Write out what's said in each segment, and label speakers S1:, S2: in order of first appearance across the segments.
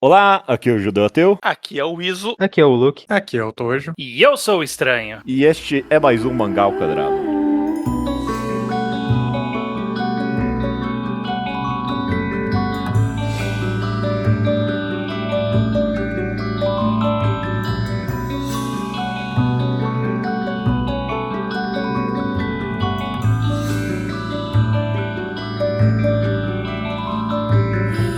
S1: Olá, aqui é o Judeu Ateu.
S2: Aqui é o Iso.
S3: Aqui é o Luke.
S4: Aqui é o Tojo.
S2: E eu sou o Estranho.
S1: E este é mais um Mangá ao Quadrado.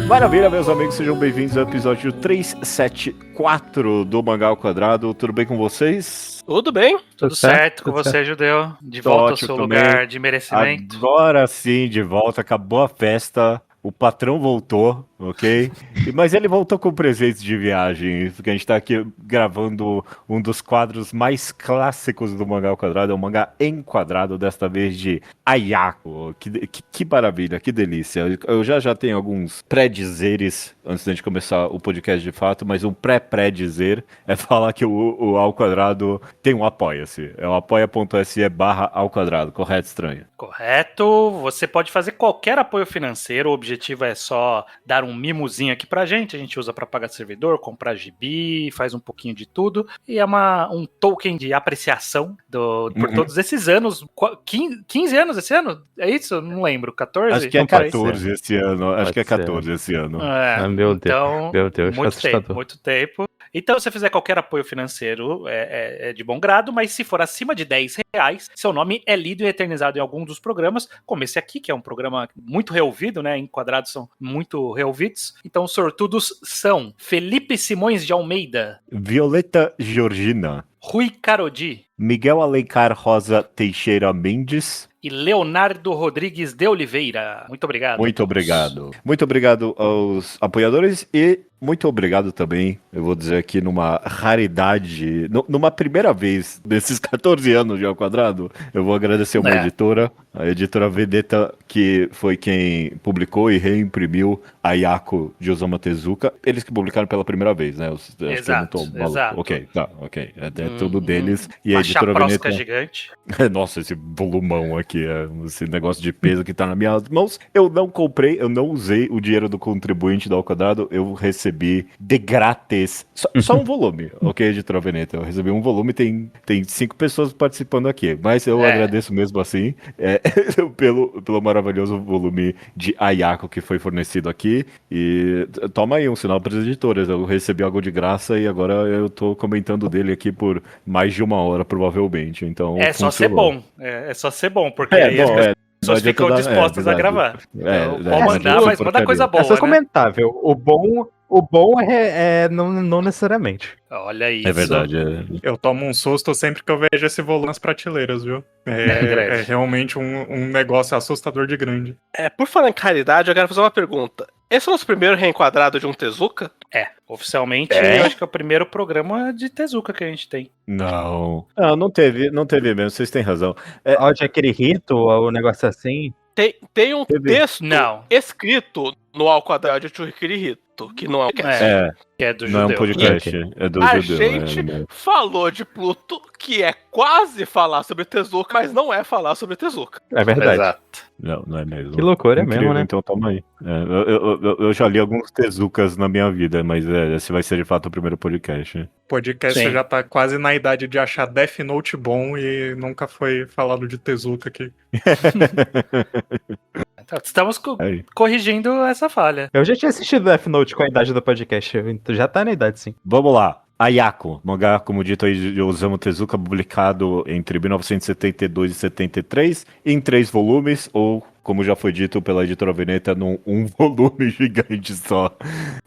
S1: Maravilha, meus amigos, sejam bem-vindos ao episódio 374 do Mangá ao Quadrado. Tudo bem com vocês?
S2: Tudo bem?
S3: Tudo
S2: certo com
S3: tudo
S2: você, Judeu? De volta ao seu lugar de merecimento.
S1: Agora sim, de volta, acabou a festa, o patrão voltou, ok? Mas ele voltou com presentes de viagem, porque a gente tá aqui gravando um dos quadros mais clássicos do Mangá ao Quadrado, é um mangá enquadrado, desta vez de Ayako. Que maravilha, que delícia. Eu já tenho alguns pré-dizeres antes da gente começar o podcast de fato, mas um pré-dizer é falar que o Ao Quadrado tem um apoia-se. É o apoia.se/ao quadrado, correto, Estranho?
S2: Correto. Você pode fazer qualquer apoio financeiro. O objetivo é só dar um mimozinho aqui pra gente. A gente usa pra pagar servidor, comprar gibi, faz um pouquinho de tudo. E é um token de apreciação por todos esses anos. 15 anos esse ano? É isso? Não lembro. 14?
S1: Acho que é 14 esse ano. Acho que é 14 esse ano.
S3: Meu
S2: então,
S3: Deus,
S2: muito tempo. Então, se você fizer qualquer apoio financeiro, é de bom grado, mas se for acima de R$10, seu nome é lido e eternizado em algum dos programas, como esse aqui, que é um programa muito reouvido, né? Enquadrados são muito reouvidos. Então, os sortudos são Felipe Simões de Almeida,
S1: Violeta Georgina,
S2: Rui Carodi
S1: Miguel Alencar Rosa Teixeira Mendes.
S2: e Leonardo Rodrigues de Oliveira. Muito obrigado.
S1: Muito obrigado. Muito obrigado aos apoiadores e muito obrigado também, eu vou dizer aqui numa raridade, numa primeira vez desses 14 anos de Ao Quadrado, eu vou agradecer uma editora, a editora Vedeta, que foi quem publicou e reimprimiu Ayako de Osamu Tezuka. Eles que publicaram pela primeira vez, né? Acho que eu não tô maluco.
S2: Exato.
S1: Ok. É tudo deles. E a
S2: uma
S1: editora
S2: chaprosca
S1: Veneta...
S2: gigante.
S1: Nossa, esse volumão aqui, esse negócio de peso que tá nas minhas mãos. Eu não comprei, eu não usei o dinheiro do contribuinte do Ao Quadrado, eu recebi de grátis. Só um volume, ok, editora Veneta? Eu recebi um volume, tem 5 pessoas participando aqui, mas eu agradeço mesmo assim pelo maravilhoso volume de Ayako que foi fornecido aqui. E toma aí um sinal para as editoras. Eu recebi algo de graça e agora eu tô comentando dele aqui por mais de 1 hora, provavelmente. Então,
S2: É só ser bom. É só ser bom, porque
S1: É,
S2: aí
S1: bom,
S2: as pessoas ficam dispostas a gravar. Então, pode mandar, mas manda coisa boa,
S3: É só
S2: né?
S3: comentável. O bom é não necessariamente.
S2: Olha isso.
S1: É verdade.
S4: Eu tomo um susto sempre que eu vejo esse volume nas prateleiras, viu? É realmente um negócio assustador de grande.
S5: Por falar em caridade, eu quero fazer uma pergunta. Esse é o nosso primeiro reenquadrado de um Tezuka?
S2: Oficialmente, eu acho que é o primeiro programa de Tezuka que a gente tem.
S1: Não, não teve mesmo, vocês têm razão.
S3: Onde é aquele rito, o negócio assim.
S5: Tem um texto
S2: Não.
S5: escrito no Ao Quadrado de Churrikiri Hito, que não é um podcast.
S2: Que é do
S1: Não é um
S2: Judeu.
S1: podcast, é do
S5: A
S1: Judeu.
S5: gente falou de Pluto, que é quase falar sobre Tezuka, mas não é falar sobre Tezuka.
S3: É verdade.
S2: Exato.
S1: Não é mesmo.
S3: Que loucura
S1: Incrível,
S3: mesmo, né?
S1: Então toma aí. Eu já li alguns Tezukas na minha vida, mas esse vai ser de fato o primeiro podcast.
S4: O podcast
S2: Sim.
S4: já tá quase na idade de achar Death Note bom e nunca foi falado de Tezuka aqui.
S2: Então, estamos
S1: Aí.
S2: corrigindo essa falha.
S3: Eu já tinha assistido Death Note com a idade do podcast. Então já tá na idade, sim.
S1: Vamos lá. Ayako, mangá, como dito aí, de Osamu Tezuka, publicado entre 1972 e 73, em 3 volumes, ou, como já foi dito pela editora Veneta, num volume gigante só,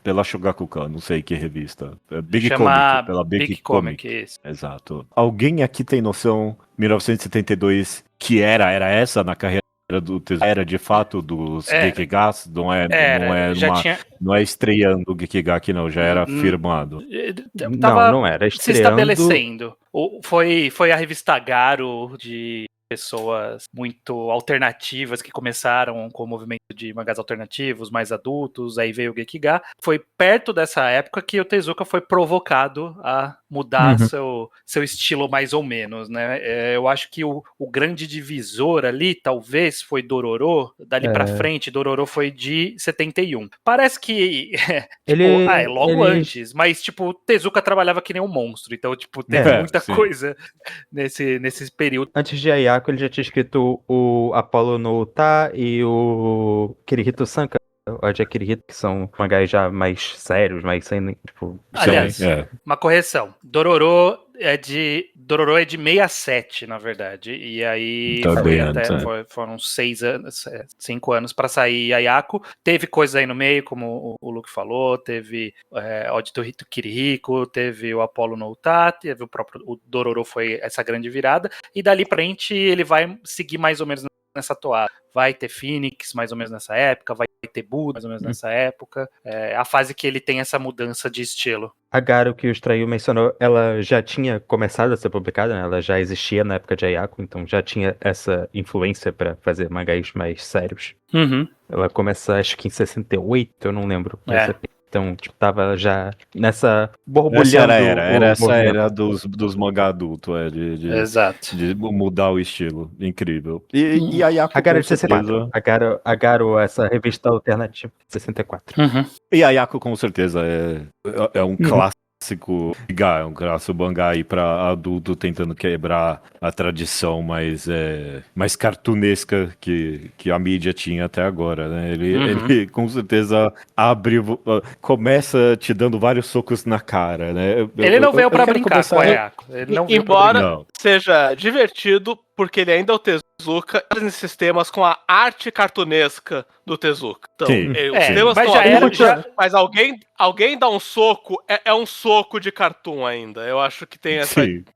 S1: pela Shogakukan, não sei que revista. Big
S2: Chama
S1: Comic, pela Big Comic.
S2: isso.
S1: Exato. Alguém aqui tem noção, 1972, que era essa na carreira do Tezuka? Era de fato dos Gekigas? Não é estreando o Gekiga aqui, não, já era firmado.
S2: Tava
S3: não era.
S2: se
S3: Estreando...
S2: estabelecendo. Foi a revista Garo de pessoas muito alternativas que começaram com o movimento de mangás alternativos, mais adultos, aí veio o Gekiga. Foi perto dessa época que o Tezuka foi provocado a mudar seu estilo mais ou menos, né? Eu acho que o grande divisor ali, talvez, foi Dororo. Dali pra frente, Dororo foi de 71. Parece que é logo antes, mas tipo, o Tezuka trabalhava que nem um monstro, então tipo, teve muita coisa nesse período.
S3: Antes de Ayako, ele já tinha escrito o Apollo no Uta e o Kirihito Sanka, o Aja Kirihito, que são mangás já mais sérios, mais sem, tipo...
S2: Aliás, uma correção. Dororo é de 67, na verdade. E aí foram 5 anos pra sair Ayako. Teve coisas aí no meio, como o Luke falou, teve Ode Torito Kirihiko, teve o Apollo no Uta, teve o Dororo, foi essa grande virada. E dali pra frente ele vai seguir mais ou menos nessa toada. Vai ter Phoenix mais ou menos nessa época, vai ter Buda mais ou menos nessa época. É a fase que ele tem essa mudança de estilo.
S3: A Garo, que o Strail mencionou, ela já tinha começado a ser publicada, né? Ela já existia na época de Ayako, então já tinha essa influência pra fazer mangás mais sérios. Ela começa, acho que em 68, eu não lembro. Então, tipo, tava já nessa borbulhando.
S1: Essa era dos mangá adultos,
S2: Exato.
S1: De mudar o estilo. Incrível. E a Ayako,
S3: a Garo de 64. A Garo, essa revista alternativa, 64.
S1: E a Ayako, com certeza, é um clássico. É um clássico mangá aí pra adulto tentando quebrar a tradição mais cartunesca que a mídia tinha até agora, né? Ele com certeza começa te dando vários socos na cara, né?
S2: Ele não veio pra brincar com a Ayako.
S5: Embora seja divertido, porque ele ainda é o Tezuka, nesses temas com a arte cartunesca do Tezuka. Então, os temas mas alguém dá um soco, é um soco de cartoon ainda. Eu acho que tem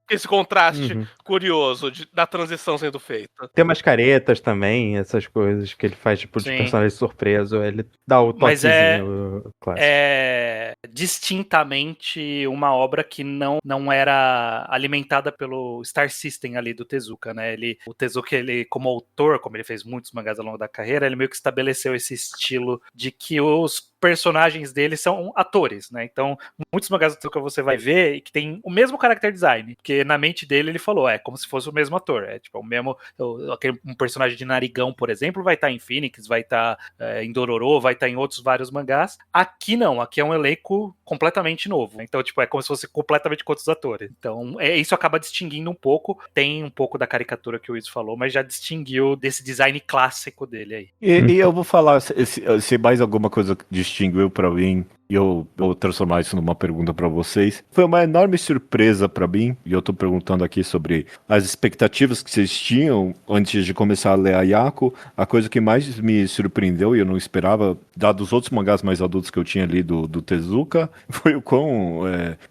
S5: esse contraste curioso da transição sendo feita.
S3: Tem umas caretas também, essas coisas que ele faz, tipo, de personagem surpreso. Ele dá o toquezinho clássico.
S2: É distintamente uma obra que não era alimentada pelo Star System ali do Tezuka, né? O Tezuka, ele, como autor, como ele fez muitos mangás ao longo da carreira, ele meio que estabeleceu esse estilo de que os personagens dele são atores, né? Então, muitos mangás do Tezuka você vai ver e que tem o mesmo character design, porque na mente dele ele falou, como se fosse o mesmo ator, tipo o mesmo, um personagem de Narigão, por exemplo, vai estar em Phoenix, vai estar em Dororo, vai estar em outros vários mangás. Aqui não, aqui é um elenco completamente novo, então tipo, é como se fosse completamente com outros atores. Então, isso acaba distinguindo um pouco, tem um pouco da caricatura que o Izzo falou, mas já distinguiu desse design clássico dele aí.
S1: E eu vou falar, se mais alguma coisa distinguiu pra mim, e eu vou transformar isso numa pergunta pra vocês. Foi uma enorme surpresa pra mim, e eu tô perguntando aqui sobre as expectativas que vocês tinham antes de começar a ler Ayako. A coisa que mais me surpreendeu, e eu não esperava, dados os outros mangás mais adultos que eu tinha lido do Tezuka, foi o quão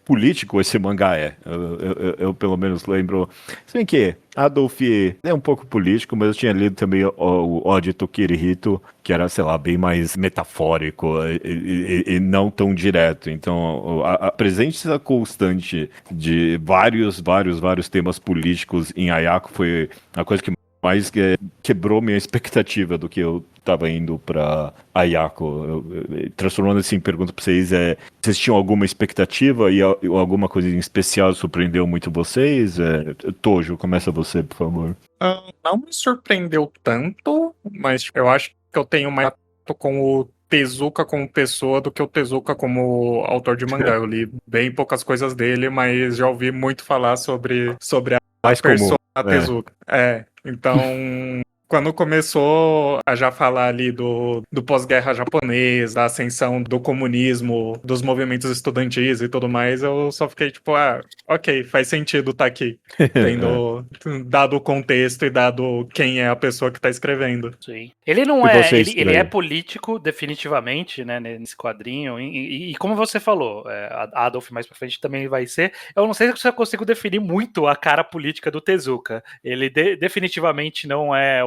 S1: político esse mangá é. Eu pelo menos lembro. Se bem que Adolf é um pouco político, mas eu tinha lido também o Ode Kirihito, que era, sei lá, bem mais metafórico e não tão direto. Então, a presença constante de vários temas políticos em Ayako foi a coisa que mais quebrou minha expectativa do que eu estava indo para Ayako. Transformando assim em pergunta para vocês, vocês tinham alguma expectativa e alguma coisa em especial surpreendeu muito vocês? Tojo, começa você, por favor.
S4: Não me surpreendeu tanto, mas eu acho que eu tenho mais com o Tezuka como pessoa do que o Tezuka como autor de mangá. Eu li bem poucas coisas dele, mas já ouvi muito falar sobre a persona Tezuka. Então, quando começou a já falar ali do pós-guerra japonês, da ascensão do comunismo, dos movimentos estudantis e tudo mais, eu só fiquei tipo, ok, faz sentido estar aqui, dado o contexto e dado quem é a pessoa que está escrevendo.
S2: Sim. Ele não ele é político, definitivamente, né, nesse quadrinho, e como você falou, Adolf mais pra frente também vai ser, eu não sei se eu consigo definir muito a cara política do Tezuka. Ele definitivamente não é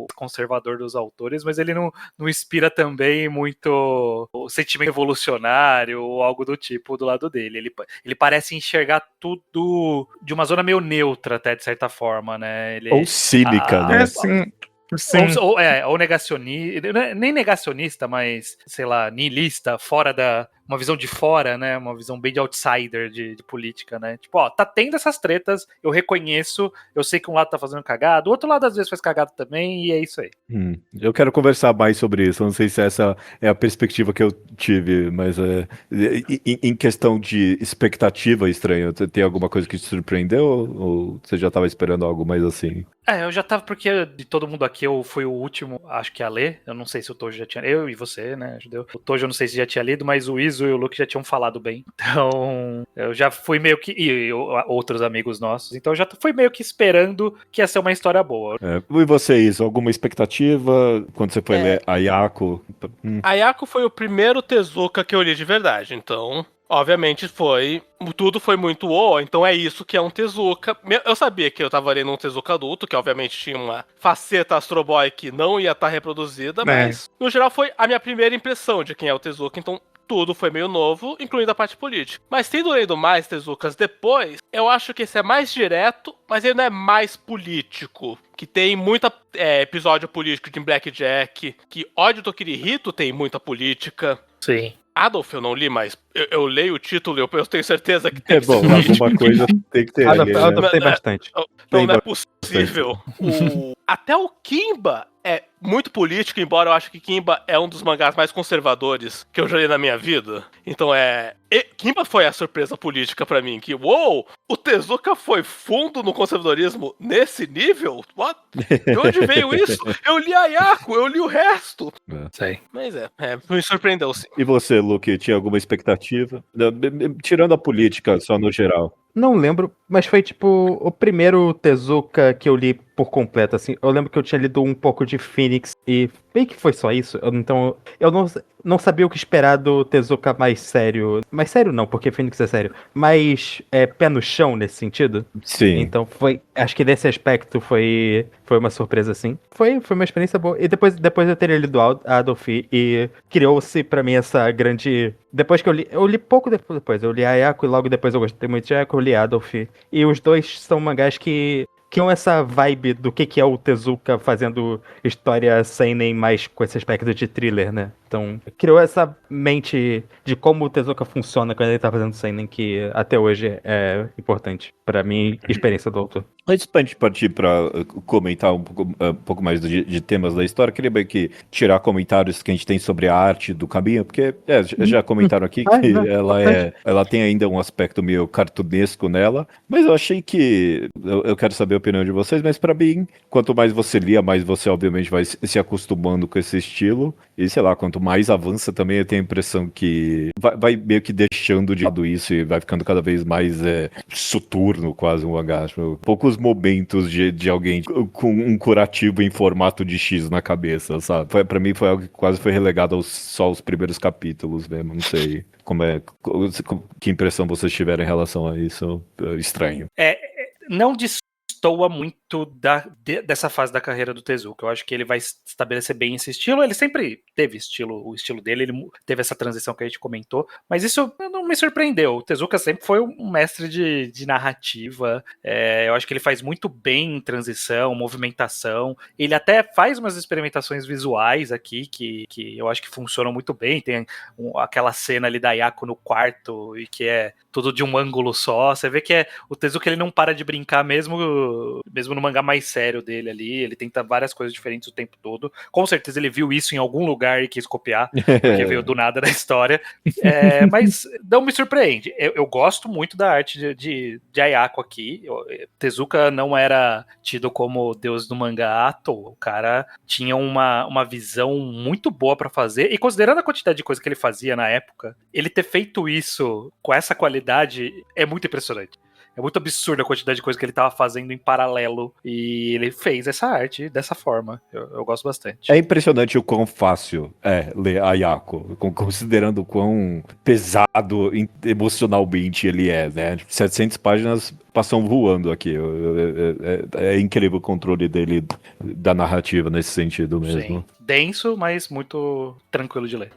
S2: o conservador dos autores, mas ele não inspira também muito o sentimento revolucionário ou algo do tipo do lado dele. Ele parece enxergar tudo de uma zona meio neutra, até de certa forma, né?
S1: Ou cínica, né?
S4: Sim.
S2: Ou negacionista, nem negacionista, mas, sei lá, nihilista, uma visão de fora, né? Uma visão bem de outsider de política, né? Tipo, ó, tá tendo essas tretas, eu reconheço, eu sei que um lado tá fazendo cagado, o outro lado às vezes faz cagado também, e é isso aí.
S1: Eu quero conversar mais sobre isso, não sei se essa é a perspectiva que eu tive, mas em questão de expectativa estranha, tem alguma coisa que te surpreendeu ou você já tava esperando algo mais assim?
S2: Eu já tava, porque de todo mundo aqui eu fui o último, acho que a ler. Eu não sei se o Tojo já tinha. Eu e você, né? Judeu. O Tojo eu não sei se já tinha lido, mas o Izo e o Luke já tinham falado bem. Então, eu já fui meio que. E outros amigos nossos. Então, eu já fui meio que esperando que ia ser uma história boa.
S1: E você, Izo, alguma expectativa quando você foi ler Ayako?
S5: Ayako foi o primeiro Tezuka que eu li de verdade, então. Obviamente tudo foi muito então é isso que é um Tezuka. Eu sabia que eu tava lendo um Tezuka adulto, que obviamente tinha uma faceta Astro Boy que não ia estar reproduzida, mas no geral foi a minha primeira impressão de quem é o Tezuka, então tudo foi meio novo, incluindo a parte política. Mas tendo lido mais Tezukas depois, eu acho que esse é mais direto, mas ele não é mais político. Que tem muito episódio político de Blackjack, que Ódio do Kirihito tem muita política.
S2: Sim.
S5: Adolf eu não li, mas eu leio o título e eu tenho certeza que tem
S1: bom, alguma coisa tem que ter.
S3: Adolf tem bastante.
S5: Não é possível. Até o Kimba é muito político, embora eu acho que Kimba é um dos mangás mais conservadores que eu já li na minha vida. Então Kimba foi a surpresa política pra mim, que o Tezuka foi fundo no conservadorismo nesse nível? What? De onde veio isso? Eu li Ayako, eu li o resto.
S2: Sei.
S5: Mas me surpreendeu sim.
S1: E você, Luke, tinha alguma expectativa? Tirando a política, só no geral.
S3: Não lembro, mas foi tipo o primeiro Tezuka que eu li por completo, assim. Eu lembro que eu tinha lido um pouco de Phoenix e bem que foi só isso. Então eu não sabia o que esperar do Tezuka mais sério. Mais sério não, porque Phoenix é sério. Mais pé no chão nesse sentido.
S1: Sim.
S3: Então acho que nesse aspecto foi uma surpresa, assim. Foi uma experiência boa. E depois eu teria lido Adolf e criou-se pra mim essa grande... Depois que eu li pouco depois. Eu li Ayako e logo depois eu gostei muito de Ayako, eu li Adolf. E os dois são mangás que tinham essa vibe do que é o Tezuka fazendo história seinen mais com esse aspecto de thriller, né? Então, criou essa mente de como o Tezuka funciona quando ele tá fazendo seinen, que até hoje é importante pra minha experiência do autor.
S1: Antes pra gente partir pra comentar um pouco mais de temas da história, queria bem que tirar comentários que a gente tem sobre a arte do caminho, porque já comentaram aqui que ela tem ainda um aspecto meio cartunesco nela, mas eu achei que, eu quero saber a opinião de vocês, mas pra mim, quanto mais você lia, mais você obviamente vai se acostumando com esse estilo, e sei lá, quanto mais avança também eu tenho a impressão que vai meio que deixando de lado isso e vai ficando cada vez mais soturno quase um mangá. Poucos momentos de alguém com um curativo em formato de X na cabeça, sabe? Pra mim foi algo que quase foi relegado só aos primeiros capítulos mesmo, não sei que impressão vocês tiveram em relação a isso. Estranho.
S2: Não destoa muito dessa fase da carreira do Tezuka. Eu acho que ele vai estabelecer bem esse estilo. Ele sempre teve o estilo dele, ele teve essa transição que a gente comentou, mas isso não me surpreendeu. O Tezuka sempre foi um mestre de narrativa. Eu acho que ele faz muito bem transição, movimentação. Ele até faz umas experimentações visuais aqui que eu acho que funcionam muito bem. Tem aquela cena ali da Ayako no quarto e que é tudo de um ângulo só. Você vê que o Tezuka ele não para de brincar mesmo no mangá mais sério dele ali, ele tenta várias coisas diferentes o tempo todo. Com certeza ele viu isso em algum lugar e quis copiar, porque veio do nada da história. Mas não me surpreende. Eu gosto muito da arte de Ayako aqui. Tezuka não era tido como deus do mangá à toa. O cara tinha uma visão muito boa pra fazer, e considerando a quantidade de coisa que ele fazia na época, ele ter feito isso com essa qualidade é muito impressionante. É muito absurdo a quantidade de coisa que ele tava fazendo em paralelo. E ele fez essa arte dessa forma. Eu gosto bastante.
S1: É impressionante o quão fácil ler Ayako, considerando o quão pesado emocionalmente ele é, né? 700 páginas passam voando aqui. É incrível o controle dele da narrativa nesse sentido mesmo.
S2: Sim. Denso, mas muito tranquilo de ler.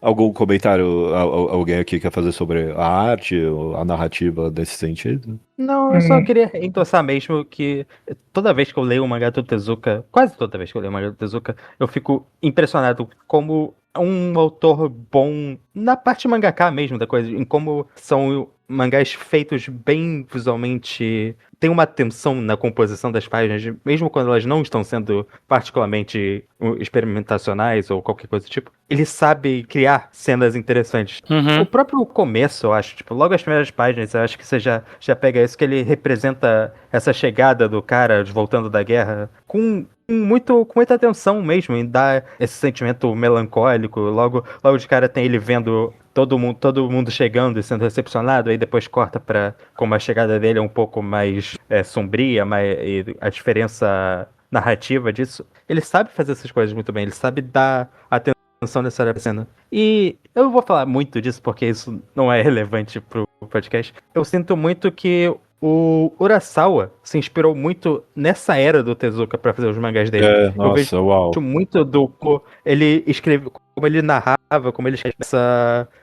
S1: Algum comentário alguém aqui quer fazer sobre a arte ou a narrativa nesse sentido?
S3: Não, eu só queria endossar mesmo que toda vez que eu leio o mangá do Tezuka, quase toda vez que eu leio o mangá do Tezuka, eu fico impressionado como um autor bom na parte mangaka mesmo da coisa, em como são mangás feitos bem visualmente, tem uma atenção na composição das páginas, mesmo quando elas não estão sendo particularmente experimentacionais ou qualquer coisa do tipo. Ele sabe criar cenas interessantes. O próprio começo, eu acho, tipo, logo as primeiras páginas, eu acho que você já pega isso, que ele representa essa chegada do cara voltando da guerra com muita atenção mesmo, em dar esse sentimento melancólico. Logo de cara tem ele vendo todo mundo chegando e sendo recepcionado, aí depois corta pra como a chegada dele é um pouco mais sombria, e a diferença narrativa disso. Ele sabe fazer essas coisas muito bem, ele sabe dar atenção necessária pra cena. E eu não vou falar muito disso porque isso não é relevante pro podcast. Eu sinto muito que o Urasawa se inspirou muito nessa era do Tezuka pra fazer os mangás dele. Eu vejo muito como ele escreveu, como ele narrava, como ele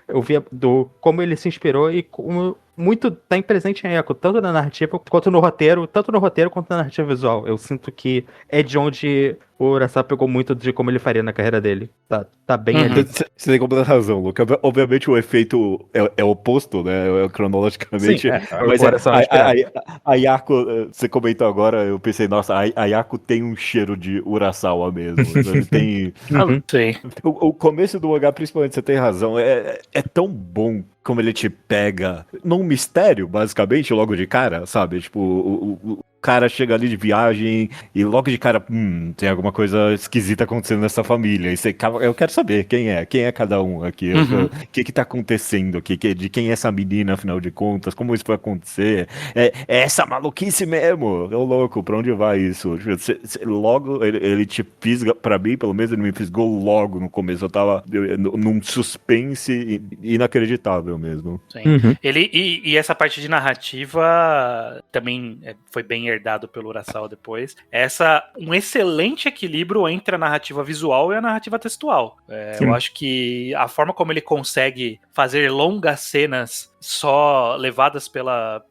S3: eu via como ele se inspirou e como muito tá presente em Ayako, tanto na narrativa quanto no roteiro, quanto na narrativa visual. Eu sinto que é de onde o Urasawa pegou muito de como ele faria na carreira dele. Tá bem ali.
S1: Você tem completa razão, Luca. Obviamente o efeito é oposto, né? Cronologicamente.
S3: Sim,
S1: mas a Ayako, você comentou agora, eu pensei, nossa, a Ayako tem um cheiro de Urasawa mesmo. Ele tem.
S2: Sim.
S1: O começo do mangá, principalmente, você tem razão. É tão bom como ele te pega num mistério, basicamente, logo de cara, sabe? Tipo, o cara chega ali de viagem e logo de cara, tem alguma coisa esquisita acontecendo nessa família. E eu quero saber quem é cada um aqui. O que tá acontecendo aqui? De quem é essa menina, afinal de contas? Como isso foi acontecer? É essa maluquice mesmo? É o louco, pra onde vai isso? Logo, ele te fisga, pra mim, pelo menos, ele me fisgou logo no começo. Eu tava num suspense inacreditável mesmo.
S2: Sim. E essa parte de narrativa também foi bem herdado pelo Urasawa depois. Um excelente equilíbrio entre a narrativa visual e a narrativa textual. Eu acho que a forma como ele consegue fazer longas cenas só levadas pela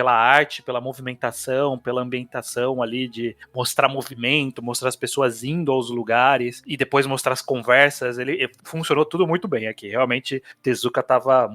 S2: arte, pela movimentação, pela ambientação ali, de mostrar movimento, mostrar as pessoas indo aos lugares e depois mostrar as conversas, ele funcionou tudo muito bem aqui. Realmente, Tezuka tava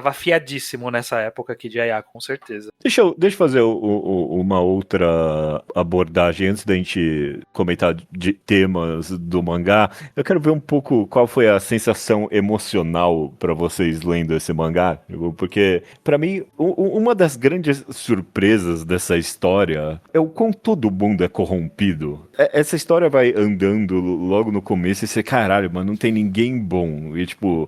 S2: afiadíssimo nessa época aqui de Ayako, com certeza.
S1: Deixa eu fazer uma outra abordagem antes da gente comentar de temas do mangá. Eu quero ver um pouco qual foi a sensação emocional pra vocês lendo esse mangá, porque pra mim uma das grandes surpresas dessa história é o quão todo mundo é corrompido. Essa história vai andando logo no começo e você, caralho, mano, não tem ninguém bom. E tipo,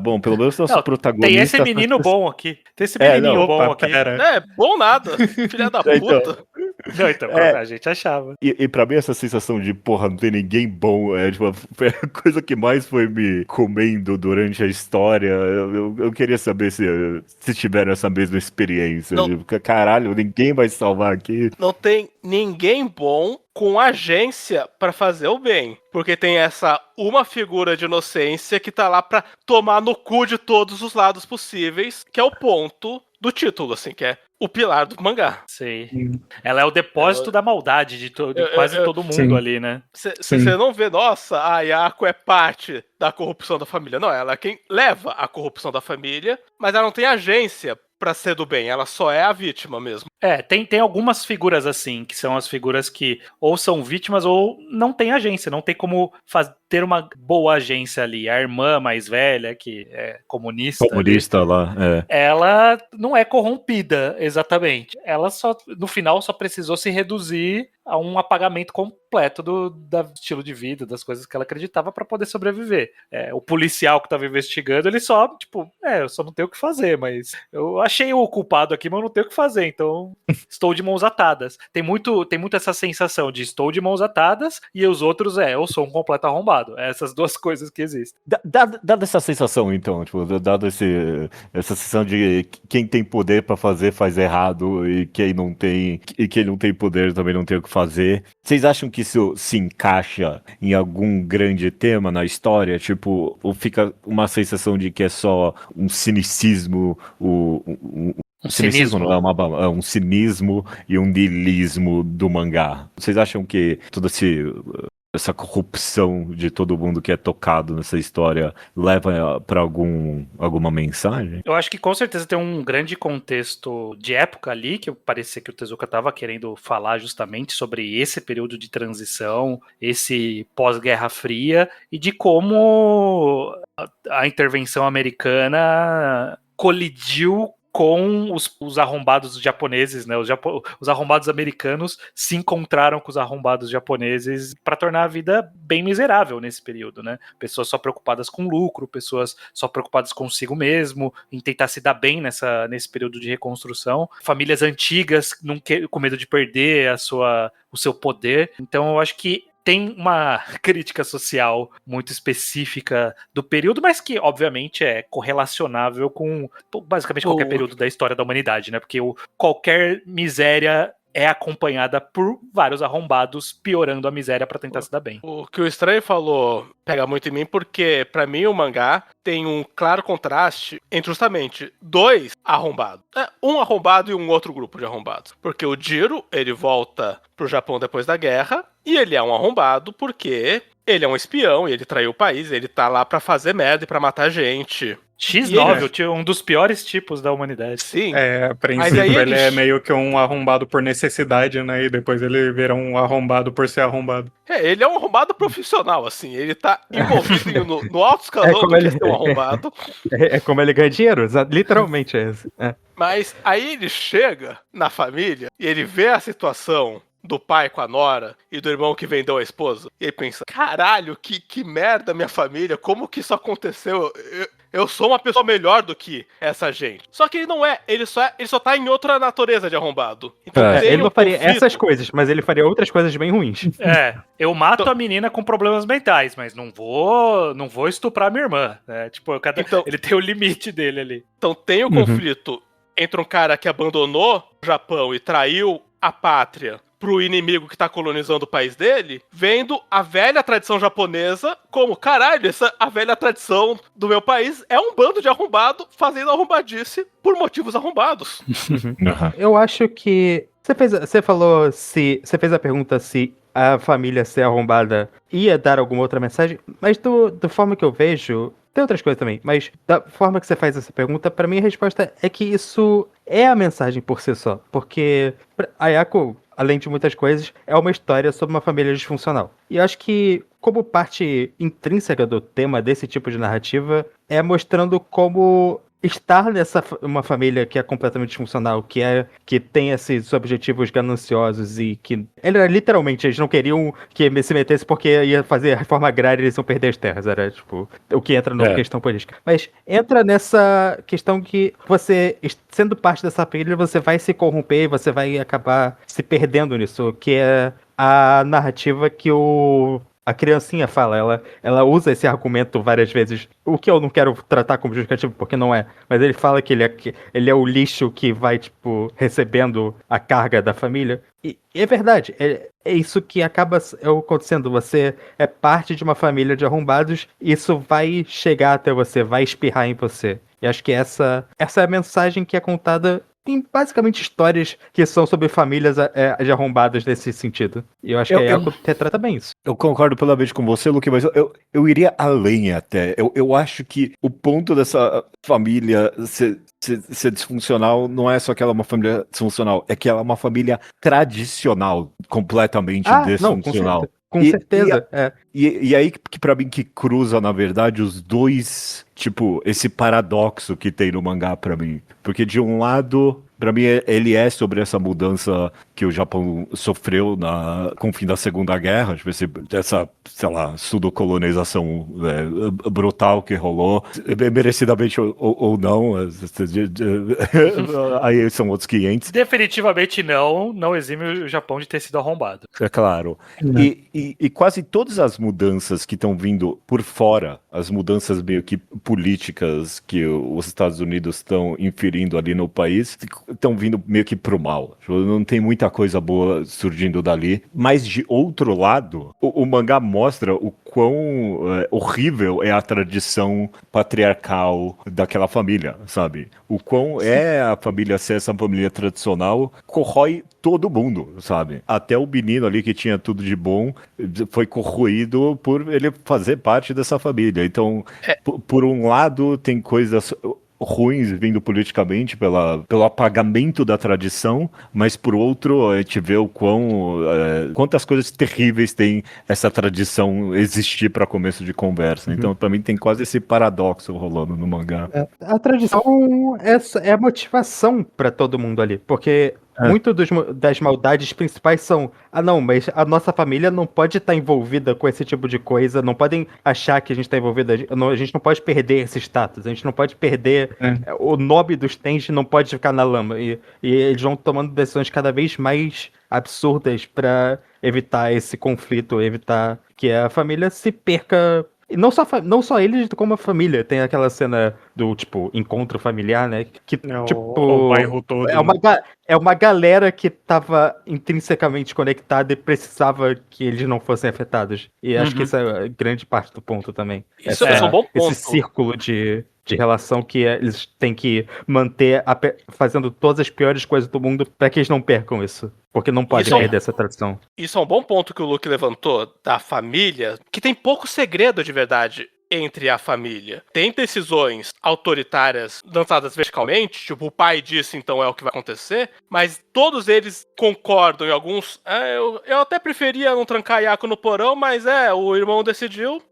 S1: bom, pelo menos nosso protagonista...
S2: Tem esse menino bom aqui. Tem esse menininho bom aqui.
S5: Bom nada. Filha da puta.
S2: Então, a gente achava.
S1: E pra mim essa sensação de, porra, não tem ninguém bom, foi a coisa que mais foi me comendo durante a história. Eu queria saber se tiveram essa mesma experiência. Caralho, ninguém vai salvar aqui.
S5: Não tem ninguém bom com agência pra fazer o bem. Porque tem uma figura de inocência que tá lá pra tomar no cu de todos os lados possíveis, que é o ponto do título, assim, que é o pilar do mangá.
S2: Sim. Ela é o depósito da maldade de quase todo mundo ali, né?
S5: Você não vê, nossa, a Ayako é parte da corrupção da família. Não, ela é quem leva a corrupção da família, mas ela não tem agência pra ser do bem, ela só é a vítima mesmo.
S2: Tem algumas figuras assim, que são as figuras que ou são vítimas ou não tem agência, não tem como ter uma boa agência ali. A irmã mais velha, que é comunista
S1: ali, lá,
S2: ela não é corrompida, exatamente. Ela no final só precisou se reduzir a um apagamento completo do estilo de vida, das coisas que ela acreditava para poder sobreviver. O policial que tava investigando, ele só, eu só não tenho o que fazer, mas eu achei o culpado aqui, mas eu não tenho o que fazer, então estou de mãos atadas. Tem muito essa sensação de estou de mãos atadas e os outros, eu sou um completo arrombado. arrombado. É essas duas coisas que existem.
S1: Dada essa sensação, então, tipo, dada essa sensação de quem tem poder pra fazer faz errado e quem não tem poder também não tem o que fazer, vocês acham que isso se encaixa em algum grande tema na história? Tipo, ou fica uma sensação de que é só um cinicismo, um cinismo não é um cinismo e um niilismo do mangá? Vocês acham que toda essa corrupção de todo mundo que é tocado nessa história leva pra alguma mensagem?
S2: Eu acho que com certeza tem um grande contexto de época ali, que parecia que o Tezuka estava querendo falar justamente sobre esse período de transição, esse pós-Guerra Fria, e de como a intervenção americana colidiu com os arrombados japoneses, né? Os arrombados americanos se encontraram com os arrombados japoneses para tornar a vida bem miserável nesse período, né? Pessoas só preocupadas com lucro, pessoas só preocupadas consigo mesmo, em tentar se dar bem nesse período de reconstrução, famílias antigas com medo de perder o seu poder. Então eu acho que tem uma crítica social muito específica do período, mas que, obviamente, é correlacionável com basicamente qualquer período da história da humanidade, né? Porque qualquer miséria é acompanhada por vários arrombados piorando a miséria pra tentar se dar bem.
S5: O que o Estranho falou pega muito em mim, porque pra mim o mangá tem um claro contraste entre justamente dois arrombados. Um arrombado e um outro grupo de arrombados. Porque o Jiro, ele volta pro Japão depois da guerra, e ele é um arrombado porque ele é um espião, e ele traiu o país, ele tá lá pra fazer merda e pra matar gente.
S2: X9, um dos piores tipos da humanidade.
S5: Sim.
S4: A princípio ele é meio que um arrombado por necessidade, né? E depois ele vira um arrombado por ser arrombado.
S5: Ele é um arrombado profissional, assim. Ele tá envolvido no alto escalão do que ser um arrombado.
S3: É como ele ganha dinheiro, literalmente é isso.
S5: Mas aí ele chega na família e ele vê a situação do pai com a nora e do irmão que vendeu a esposa. E ele pensa, caralho, que merda minha família, como que isso aconteceu? Eu sou uma pessoa melhor do que essa gente. Só que ele não é, ele só tá em outra natureza de arrombado.
S3: Então, ele não faria essas coisas, mas ele faria outras coisas bem ruins.
S2: Eu mato a menina com problemas mentais, mas não vou estuprar minha irmã. Né? Tipo, ele tem o limite dele ali.
S5: Então tem o conflito entre um cara que abandonou o Japão e traiu a pátria pro inimigo que tá colonizando o país dele, vendo a velha tradição japonesa como, caralho, a velha tradição do meu país é um bando de arrombado fazendo arrombadice por motivos arrombados.
S3: Eu acho que você fez a pergunta se a família ser arrombada ia dar alguma outra mensagem, mas da forma que eu vejo, tem outras coisas também, mas da forma que você faz essa pergunta, pra mim a resposta é que isso é a mensagem por si só, porque Ayako, além de muitas coisas, é uma história sobre uma família disfuncional. E acho que, como parte intrínseca do tema desse tipo de narrativa, é mostrando como estar uma família que é completamente disfuncional, que tem esses objetivos gananciosos e que literalmente eles não queriam que se metesse porque ia fazer a reforma agrária e eles iam perder as terras, era tipo o que entra na questão política. Mas entra nessa questão que você, sendo parte dessa família, você vai se corromper e você vai acabar se perdendo nisso, que é a narrativa que a criancinha fala, ela usa esse argumento várias vezes, o que eu não quero tratar como justificativo, porque não é, mas ele fala que ele é o lixo que vai, tipo, recebendo a carga da família, e é verdade, é isso que acaba acontecendo, você é parte de uma família de arrombados, isso vai chegar até você, vai espirrar em você, e acho que essa é a mensagem que é contada em basicamente histórias que são sobre famílias de arrombadas nesse sentido. E eu acho que a Ayako retrata bem isso.
S1: Eu concordo plenamente com você, Luke, mas eu iria além até. Eu acho que o ponto dessa família ser disfuncional não é só que ela é uma família disfuncional, é que ela é uma família tradicional, completamente disfuncional.
S3: Não, com certeza.
S1: E aí que pra mim que cruza, na verdade, os dois, tipo, esse paradoxo que tem no mangá pra mim. Porque de um lado Pra mim, ele é sobre essa mudança que o Japão sofreu com o fim da Segunda Guerra, tipo, essa, sei lá, pseudo-colonização brutal que rolou, merecidamente ou não, aí são outros 500.
S2: Definitivamente não exime o Japão de ter sido arrombado.
S1: É claro. E quase todas as mudanças que estão vindo por fora, as mudanças meio que políticas que os Estados Unidos estão inferindo ali no país, estão vindo meio que pro mal. Não tem muita coisa boa surgindo dali. Mas, de outro lado, o mangá mostra o quão horrível é a tradição patriarcal daquela família, sabe? O quão a família ser essa família tradicional corrói todo mundo, sabe? Até o menino ali que tinha tudo de bom foi corroído por ele fazer parte dessa família. Então, por um lado, tem coisas ruins vindo politicamente pelo apagamento da tradição, mas por outro a gente vê o quantas coisas terríveis tem essa tradição existir para começo de conversa. Então para mim tem quase esse paradoxo rolando no mangá.
S3: A tradição é a motivação para todo mundo ali, porque muito das maldades principais são não, mas a nossa família não pode estar envolvida com esse tipo de coisa, não podem achar que a gente está envolvida, a gente não pode perder esse status, a gente não pode perder o nome dos Tenji, não pode ficar na lama, e eles vão tomando decisões cada vez mais absurdas para evitar esse conflito, evitar que a família se perca. E não só eles, como a família. Tem aquela cena do, tipo, encontro familiar, né? Que,
S4: o bairro todo.
S3: É uma galera que tava intrinsecamente conectada e precisava que eles não fossem afetados. E acho que essa é grande parte do ponto também.
S5: Isso é um bom ponto.
S3: Esse círculo de relação que eles têm que manter fazendo todas as piores coisas do mundo para que eles não percam isso. Porque não pode perder essa tradição.
S5: Isso é um bom ponto que o Luke levantou da família, que tem pouco segredo de verdade entre a família. Tem decisões autoritárias lançadas verticalmente, tipo, o pai disse, então é o que vai acontecer, mas todos eles concordam em alguns... eu até preferia não trancar a Yako no porão, mas o irmão decidiu.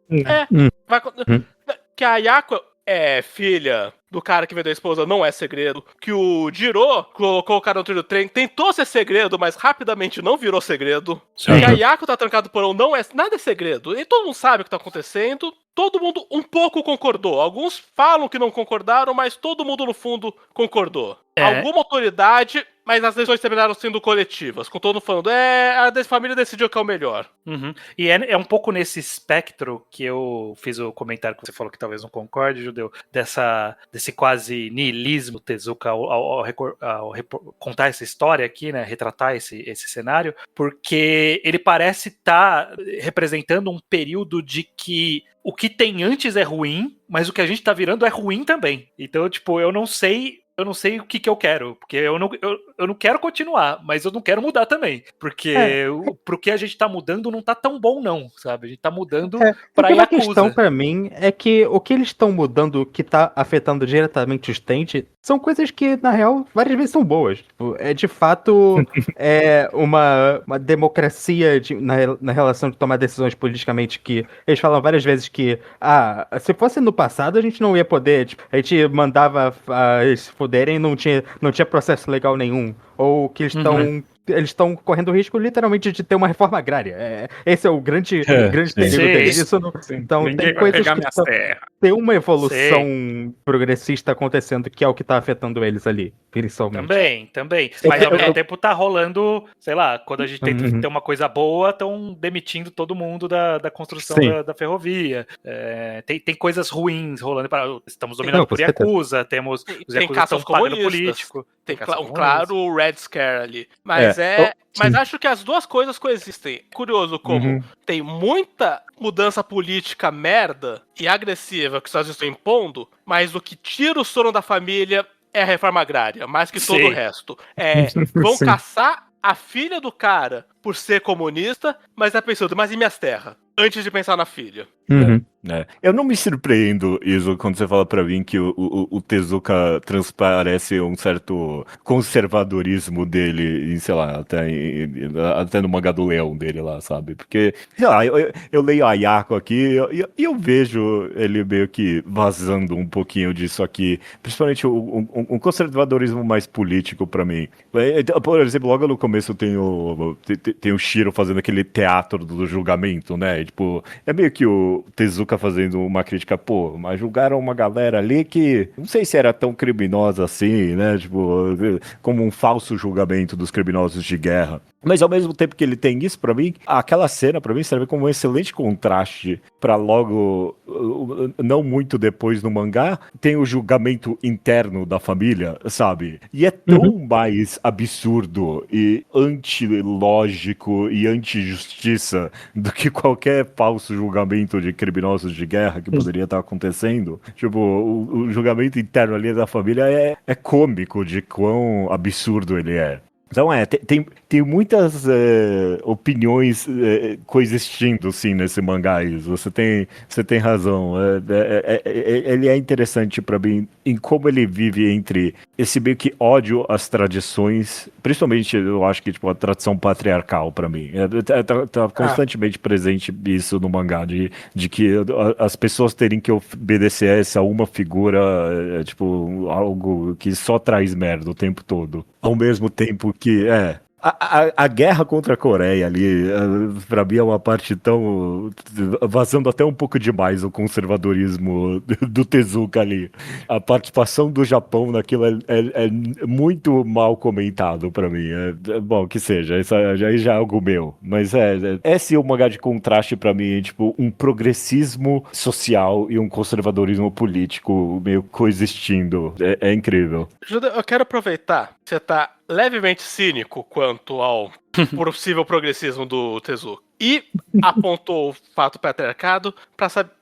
S5: Que a Yako é filha do cara que vendeu a esposa, não é segredo. Que o Jiro colocou o cara no trilho do trem, tentou ser segredo, mas rapidamente não virou segredo. Que a Yako tá trancado no porão, nada é segredo. E todo mundo sabe o que tá acontecendo. Todo mundo um pouco concordou. Alguns falam que não concordaram, mas todo mundo no fundo concordou. Alguma autoridade, mas as decisões terminaram sendo coletivas. Com todo mundo falando, a família decidiu que é o melhor.
S2: E é um pouco nesse espectro que eu fiz o comentário que você falou que talvez não concorde, Judeu, desse quase niilismo Tezuka ao contar essa história aqui, né, retratar esse cenário, porque ele parece estar representando um período de que o que tem antes é ruim, mas o que a gente tá virando é ruim também. Então, tipo, eu não sei o que eu quero, porque eu não quero continuar, mas eu não quero mudar também, porque pro que a gente tá mudando não tá tão bom não, sabe? A gente tá mudando pra Yakuza.
S3: A questão pra mim é que o que eles estão mudando, que tá afetando diretamente os Tenji, são coisas que, na real, várias vezes são boas. De fato, uma democracia na relação de tomar decisões politicamente, que eles falam várias vezes que, se fosse no passado, a gente não ia poder, tipo, a gente mandava eles se fuderem e não tinha processo legal nenhum. Ou que eles estão correndo o risco, literalmente, de ter uma reforma agrária. Esse é o grande perigo deles. Então, tem coisas que tem uma evolução progressista acontecendo, que é o que tá afetando eles ali, principalmente.
S2: Também. Mas, ao mesmo tempo, tá rolando, sei lá, quando a gente tenta ter uma coisa boa, estão demitindo todo mundo da construção da ferrovia. Tem coisas ruins rolando. Estamos dominados por Yakuza, temos os Yakuza estão pagando político.
S5: Tem um claro Red Scare ali. Mas acho que as duas coisas coexistem. Curioso como tem muita mudança política merda e agressiva que os Estados Unidos estão impondo, mas o que tira o sono da família é a reforma agrária, mais que todo o resto. Vão caçar a filha do cara por ser comunista, mas é pensando, mas e minhas terras? antes de pensar na filha.
S3: Uhum.
S1: Eu não me surpreendo, Iso, quando você fala pra mim que o Tezuka transparece um certo conservadorismo dele, em, sei lá, até no mangá do leão dele lá, sabe? Porque, sei lá, eu leio Ayako aqui e eu vejo ele meio que vazando um pouquinho disso aqui, principalmente um conservadorismo mais político pra mim. Por exemplo, logo no começo tem o Shiro fazendo aquele teatro do julgamento, né? E, tipo, é meio que o Tezuka fazendo uma crítica, mas julgaram uma galera ali que não sei se era tão criminosa assim, né? Tipo, como um falso julgamento dos criminosos de guerra. Mas ao mesmo tempo que ele tem isso, pra mim, aquela cena pra mim serve como um excelente contraste pra logo, não muito depois no mangá, tem o julgamento interno da família, sabe? E é tão mais absurdo e antilógico e anti-justiça do que qualquer falso julgamento de criminosos de guerra que poderia estar acontecendo. Tipo, o julgamento interno ali da família é cômico de quão absurdo ele é. Então tem muitas opiniões coexistindo, sim, nesse mangá, Isso. Você tem razão. Ele é interessante pra mim em como ele vive entre esse meio que ódio às tradições, principalmente eu acho que tipo, a tradição patriarcal pra mim. Tá constantemente presente isso no mangá, de que as pessoas terem que obedecer a essa uma figura, tipo, algo que só traz merda o tempo todo. Ao mesmo tempo que, a guerra contra a Coreia ali, pra mim é uma parte tão... vazando até um pouco demais o conservadorismo do Tezuka ali. A participação do Japão naquilo é muito mal comentado pra mim. Bom, que seja, isso aí já é algo meu. Mas esse é um mangá de contraste pra mim, tipo, um progressismo social e um conservadorismo político meio coexistindo. É incrível.
S5: Judeu, eu quero aproveitar que você tá levemente cínico quanto ao possível progressismo do Tezuka. E apontou o fato patriarcado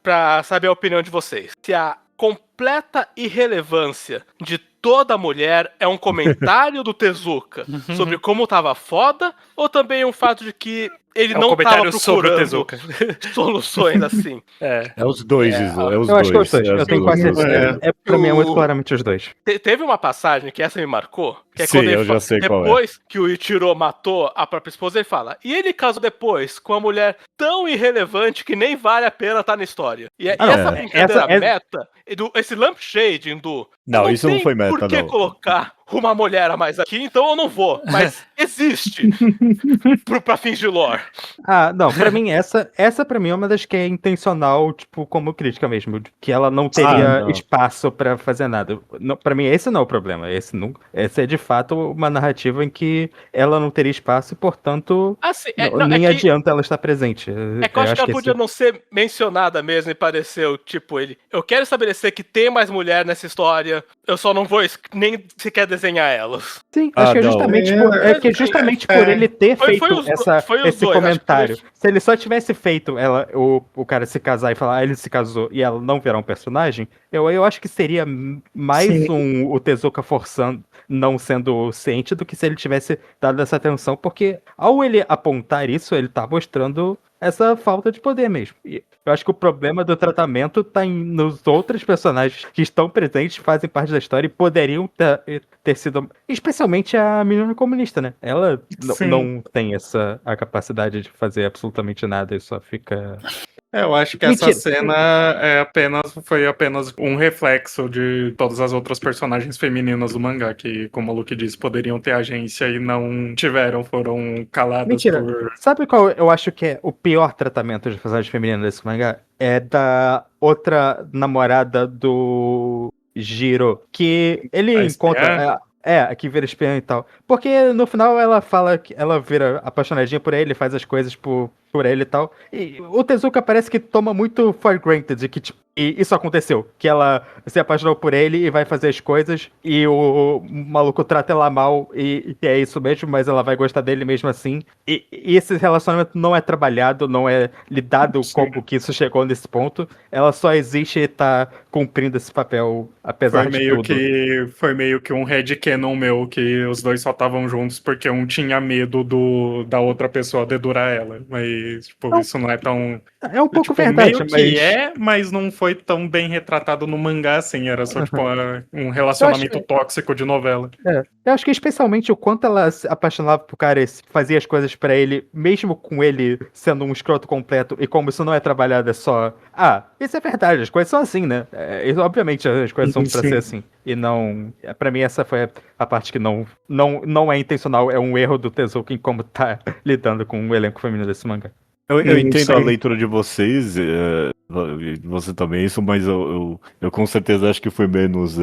S5: pra saber a opinião de vocês. Se a completa irrelevância de toda mulher é um comentário do Tezuka sobre como tava foda, ou também um fato de que ele não tava procurando soluções assim.
S1: É os dois, Iso. É os
S3: eu
S1: dois.
S3: Acho que é os dois. Eu tenho quase certeza. Pra mim é muito claramente os dois.
S5: Teve uma passagem que essa me marcou, que é
S1: Sim,
S5: quando
S1: eu já sei qual é.
S5: depois que o Ichiro matou a própria esposa, ele fala, e ele casou depois com uma mulher tão irrelevante que nem vale a pena estar na história. E essa brincadeira meta, esse lampshading do...
S1: Não, isso não foi meta,
S5: por que colocar uma mulher a mais aqui, então eu não vou. Mas existe pra fins de lore.
S3: Não, pra mim essa pra mim é uma das que é intencional, tipo, como crítica mesmo, que ela não teria espaço pra fazer nada. Não, pra mim esse não é o problema, esse é de fato uma narrativa em que ela não teria espaço e, portanto, nem adianta ela estar presente.
S5: É que eu acho que ela podia não ser mencionada mesmo e pareceu, tipo, eu quero estabelecer que tem mais mulher nessa história, eu só não vou nem sequer desenhar elas.
S3: Sim, acho que é justamente por ele ter feito esse comentário. Se ele só tivesse feito o cara se casar e falar, ele se casou e ela não virar um personagem, eu acho que seria mais o Tezuka forçando, não sendo ciente, do que se ele tivesse dado essa atenção, porque ao ele apontar isso, ele tá mostrando essa falta de poder mesmo. E eu acho que o problema do tratamento tá nos outros personagens que estão presentes, fazem parte da história e poderiam ter sido... Especialmente a menina comunista, né? Ela não tem a capacidade de fazer absolutamente nada e só fica...
S4: Eu acho que essa cena foi apenas um reflexo de todas as outras personagens femininas do mangá, que, como o Luke disse, poderiam ter agência e não tiveram, foram caladas por...
S3: Sabe qual eu acho que é o pior tratamento de personagem feminina desse mangá? É da outra namorada do Jiro, que ele encontra... que vira espiã e tal. Porque no final ela fala que ela vira apaixonadinha por ele, faz as coisas por ele e tal. E o Tezuka parece que toma muito for granted de que, tipo, e isso aconteceu. Que ela se apaixonou por ele e vai fazer as coisas e o maluco trata ela mal e é isso mesmo, mas ela vai gostar dele mesmo assim. E esse relacionamento não é trabalhado, não é lidado como que isso chegou nesse ponto. Ela só existe e tá cumprindo esse papel, apesar de tudo.
S4: Foi meio que um headcanon meu, que os dois só estavam juntos porque um tinha medo da outra pessoa dedurar ela. Mas que, tipo, isso não é tão...
S3: É um pouco
S4: tipo,
S3: verdade,
S4: meio que mas não foi tão bem retratado no mangá, assim. Era só, tipo, um relacionamento tóxico de novela.
S3: Eu acho que especialmente o quanto ela se apaixonava por cara e fazia as coisas pra ele, mesmo com ele sendo um escroto completo, e como isso não é trabalhado, é só... isso é verdade, as coisas são assim, né? Obviamente as coisas são pra ser assim. E não... Pra mim essa foi a parte que não é intencional, é um erro do Tezuka em como tá lidando com o elenco feminino desse mangá.
S1: Eu entendo a leitura de vocês, você também isso, mas eu com certeza acho que foi menos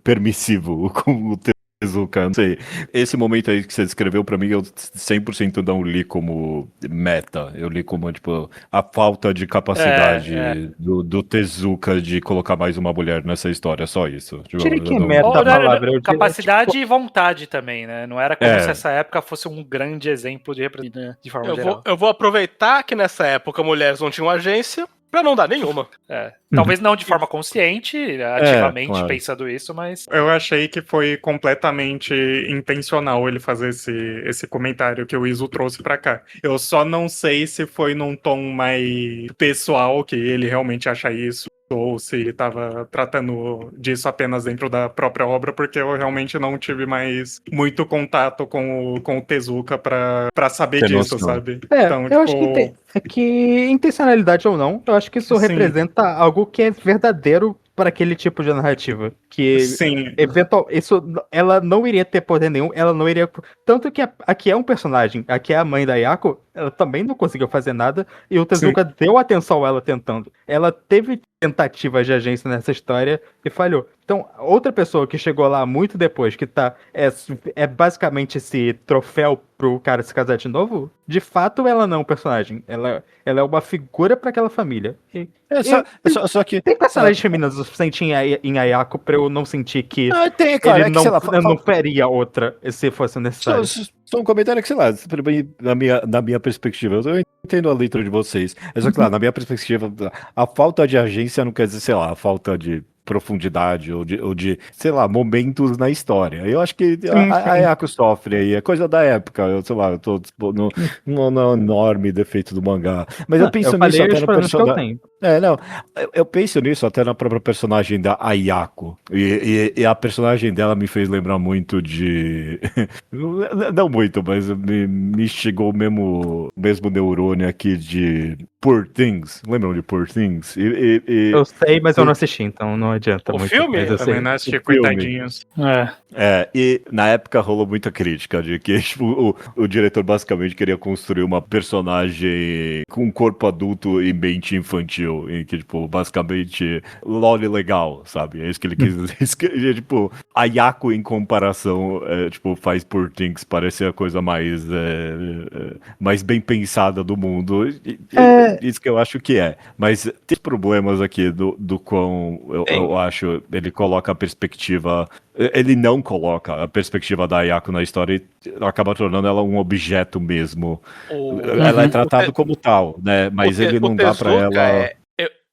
S1: permissivo com o Tezuka, não sei. Esse momento aí que você descreveu, pra mim, eu 100% não li como meta. Eu li como, tipo, a falta de capacidade do Tezuka de colocar mais uma mulher nessa história, só isso. Tipo,
S3: Tira que meta a palavra.
S2: Capacidade e vontade também, né? Não era como se essa época fosse um grande exemplo de forma geral.
S5: Eu vou aproveitar que nessa época mulheres não tinham agência pra não dar nenhuma.
S2: Talvez não de forma consciente, ativamente pensando isso, mas...
S4: Eu achei que foi completamente intencional ele fazer esse comentário que o Iso trouxe pra cá. Eu só não sei se foi num tom mais pessoal, que ele realmente acha isso, ou se ele estava tratando disso apenas dentro da própria obra, porque eu realmente não tive mais muito contato com o Tezuka pra saber disso, sabe?
S3: Então, eu acho que intencionalidade ou não, eu acho que isso representa algo que é verdadeiro para aquele tipo de narrativa. Que ela não iria ter poder nenhum, ela não iria... Tanto que aqui é um personagem, aqui é a mãe da Yako, ela também não conseguiu fazer nada, e o Tezuka deu atenção a ela tentando. Ela teve tentativas de agência nessa história e falhou. Então, outra pessoa que chegou lá muito depois, que é basicamente esse troféu pro cara se casar de novo, de fato ela não é um personagem. Ela é uma figura para aquela família.
S1: Só que...
S3: Tem personagens femininas o suficiente em Ayako pra eu não sentir que
S1: cara,
S3: ele não faria outra se fosse necessário.
S1: Só um comentário que, sei lá, na minha perspectiva, eu entendo a leitura de vocês. Mas, claro, na minha perspectiva, a falta de agência não quer dizer, sei lá, a falta de profundidade ou de, sei lá, momentos na história. Eu acho que a Ayako sofre aí, é coisa da época, eu tô no enorme defeito do mangá. Mas eu penso nisso até no personagem. Eu penso nisso até na própria personagem da Ayako. E a personagem dela me fez lembrar muito de... Não muito, mas me chegou o mesmo neurônio aqui de Poor Things. Lembram de Poor Things?
S3: Eu sei, mas eu não assisti, então não adianta muito.
S5: O filme?
S4: Eu também não assisti, coitadinhos.
S1: E na época rolou muita crítica de que tipo, o diretor basicamente queria construir uma personagem com um corpo adulto e mente infantil, em que, tipo, basicamente lore legal, sabe? É isso que ele quis dizer. Tipo, a Yako em comparação, tipo, faz Poor Things parecer a coisa mais bem pensada do mundo. Isso que eu acho que é. Mas tem problemas aqui do quão eu acho ele coloca a perspectiva. Ele não coloca a perspectiva da Ayako na história e acaba tornando ela um objeto mesmo. Ela é tratada como tal, né? Mas ele não dá pra ela...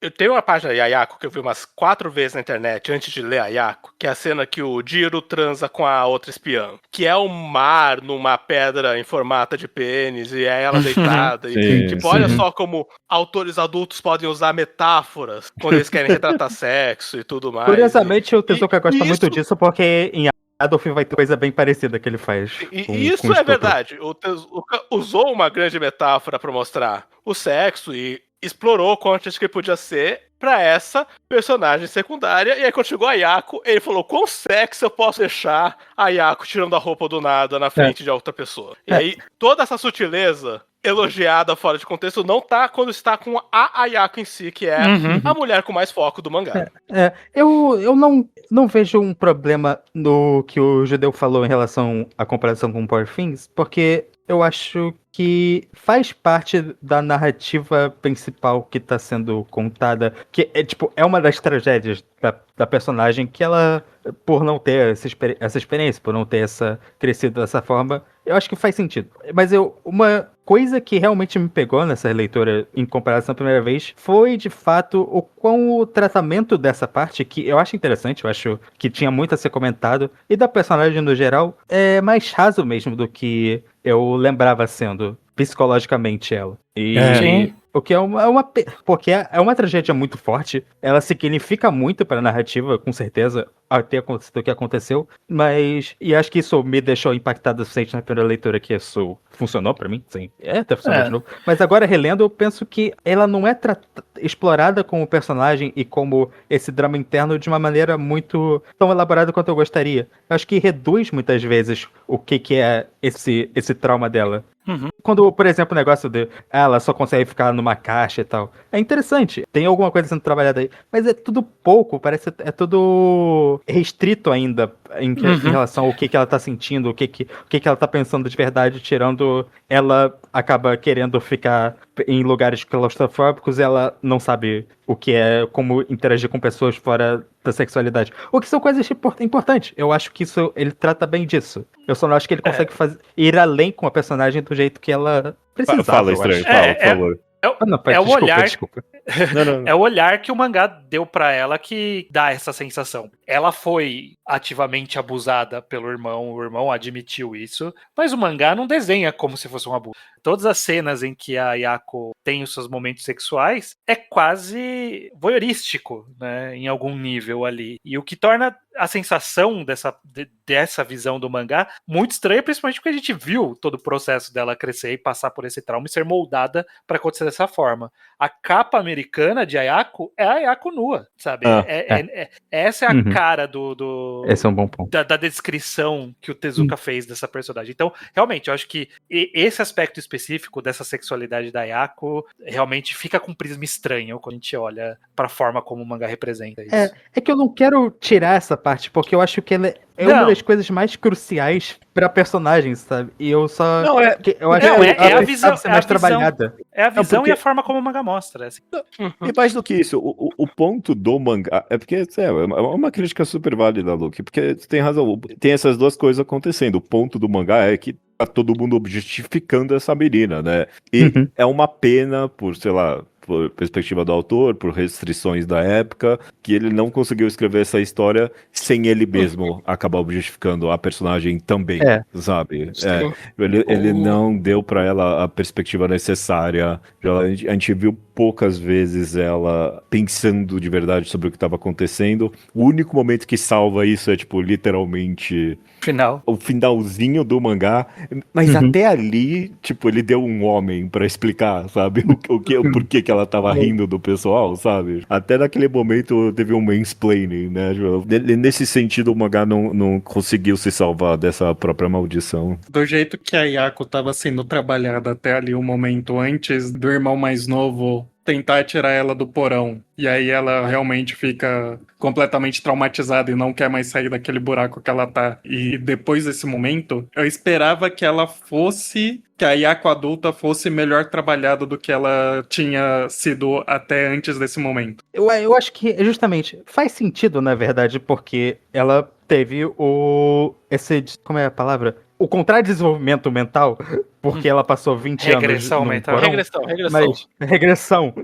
S5: Eu tenho uma página de Ayako que eu vi umas 4 vezes na internet antes de ler Ayako, que é a cena que o Jiro transa com a outra espiã, que é um mar numa pedra em formato de pênis, e é ela deitada. Olha só como autores adultos podem usar metáforas quando eles querem retratar sexo e tudo mais.
S3: Curiosamente, o Tezuka gosta muito disso, porque em Adolf vai ter coisa bem parecida que ele faz.
S5: Isso é verdade. O Tezuka usou uma grande metáfora para mostrar o sexo e explorou quanto que podia ser pra essa personagem secundária. E aí quando chegou a Yako, ele falou: quão sexy eu posso deixar a Yako tirando a roupa do nada na frente de outra pessoa. E aí toda essa sutileza elogiada fora de contexto não tá quando está com a Ayako em si, que é a mulher com mais foco do mangá.
S3: Eu não vejo um problema no que o Judeu falou em relação à comparação com Poor Things, porque eu acho que faz parte da narrativa principal que tá sendo contada, que é uma das tragédias da personagem, que ela, por não ter essa experiência, por não ter crescido dessa forma, eu acho que faz sentido. Mas uma coisa que realmente me pegou nessa leitura em comparação à primeira vez foi, de fato, o tratamento dessa parte, que eu acho interessante, eu acho que tinha muito a ser comentado, e da personagem no geral, é mais raso mesmo do que eu lembrava sendo. psicologicamente ela.
S2: Sim.
S3: O que porque é uma tragédia muito forte. Ela significa muito para a narrativa, com certeza, ter acontecido o que aconteceu. E acho que isso me deixou impactado o suficiente na primeira leitura, que isso funcionou para mim. Sim, até funcionou de novo. Mas agora, relendo, eu penso que ela não é explorada como personagem e como esse drama interno de uma maneira muito tão elaborada quanto eu gostaria. Eu acho que reduz muitas vezes o que é esse trauma dela.
S2: Uhum.
S3: Quando, por exemplo, o negócio de ela só consegue ficar numa caixa e tal. É interessante, tem alguma coisa sendo trabalhada aí, mas é tudo pouco, parece é tudo restrito ainda em relação ao que ela tá sentindo, o que ela tá pensando de verdade, tirando ela acaba querendo ficar em lugares claustrofóbicos, ela não sabe o que é, como interagir com pessoas fora da sexualidade. O que são coisas importantes. Eu acho que isso, ele trata bem disso. Eu só não acho que ele consegue ir além com a personagem do jeito que ela precisava.
S1: Fala, Estranho, fala, por favor.
S3: Desculpa.
S2: Não. É o olhar que o mangá deu pra ela que dá essa sensação. Ela foi ativamente abusada pelo irmão, o irmão admitiu isso, mas o mangá não desenha como se fosse um abuso. Todas as cenas em que a Yako tem os seus momentos sexuais é quase voyeurístico, né, em algum nível ali. E o que torna a sensação dessa visão do mangá muito estranha, principalmente porque a gente viu todo o processo dela crescer e passar por esse trauma e ser moldada para acontecer dessa forma. A capa americana de Ayako é a Ayako nua, sabe? Essa é a cara
S3: Esse é um bom ponto.
S2: Da descrição que o Tezuka fez dessa personagem. Então, realmente, eu acho que esse aspecto específico dessa sexualidade da Ayako realmente fica com um prisma estranho quando a gente olha pra forma como o mangá representa isso.
S3: É que eu não quero tirar essa parte, porque eu acho que ela é uma das coisas mais cruciais pra personagem, sabe? E eu só... eu acho que
S2: a visão
S3: ser mais trabalhada.
S2: É a visão e a forma como o mangá mostra. Assim.
S1: E mais do que isso, o ponto do mangá... É porque é uma crítica super válida, Luke, porque você tem razão. Tem essas duas coisas acontecendo. O ponto do mangá é que tá todo mundo objetificando essa menina, né? E é uma pena por, sei lá, por perspectiva do autor, por restrições da época, que ele não conseguiu escrever essa história sem ele mesmo acabar objetificando a personagem também, sabe? Ele não deu pra ela a perspectiva necessária. A gente viu poucas vezes ela pensando de verdade sobre o que estava acontecendo. O único momento que salva isso é, tipo, literalmente... o finalzinho do mangá, mas até ali, tipo, ele deu um homem pra explicar, sabe, o porquê que ela tava rindo do pessoal, sabe? Até naquele momento teve um mansplaining, né? Nesse sentido, o mangá não conseguiu se salvar dessa própria maldição.
S4: Do jeito que a Yako tava sendo trabalhada até ali, um momento antes do irmão mais novo tentar tirar ela do porão, e aí ela realmente fica completamente traumatizada e não quer mais sair daquele buraco que ela tá. E depois desse momento, eu esperava que a Yako adulta fosse melhor trabalhada do que ela tinha sido até antes desse momento.
S3: Eu acho que, justamente, faz sentido, na verdade, porque ela teve como é a palavra? O contradesenvolvimento mental, porque ela passou 20
S2: regressão
S3: anos
S2: mental.
S3: Regressão.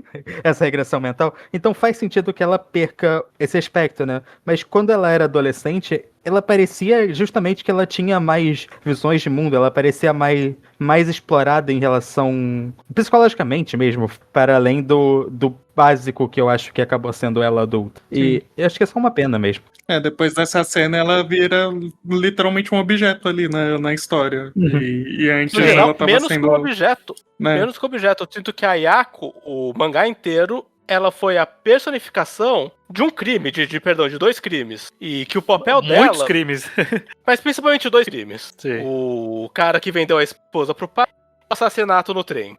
S3: Essa regressão mental. Então faz sentido que ela perca esse aspecto, né? Mas quando ela era adolescente, ela parecia justamente que ela tinha mais visões de mundo, ela parecia mais explorada em relação, psicologicamente mesmo, para além do básico que eu acho que acabou sendo ela adulta. E eu acho que é só uma pena mesmo.
S4: Depois dessa cena ela vira literalmente um objeto ali na história. E antes ela tava
S5: menos
S4: sendo...
S5: que um objeto.
S4: Né?
S5: Menos que um objeto. Eu sinto que a Yako, o mangá inteiro, ela foi a personificação de um crime, de 2 crimes. E que o papel dela...
S2: Muitos crimes.
S5: Mas principalmente 2 crimes.
S2: Sim.
S5: O cara que vendeu a esposa pro pai, o assassinato no trem.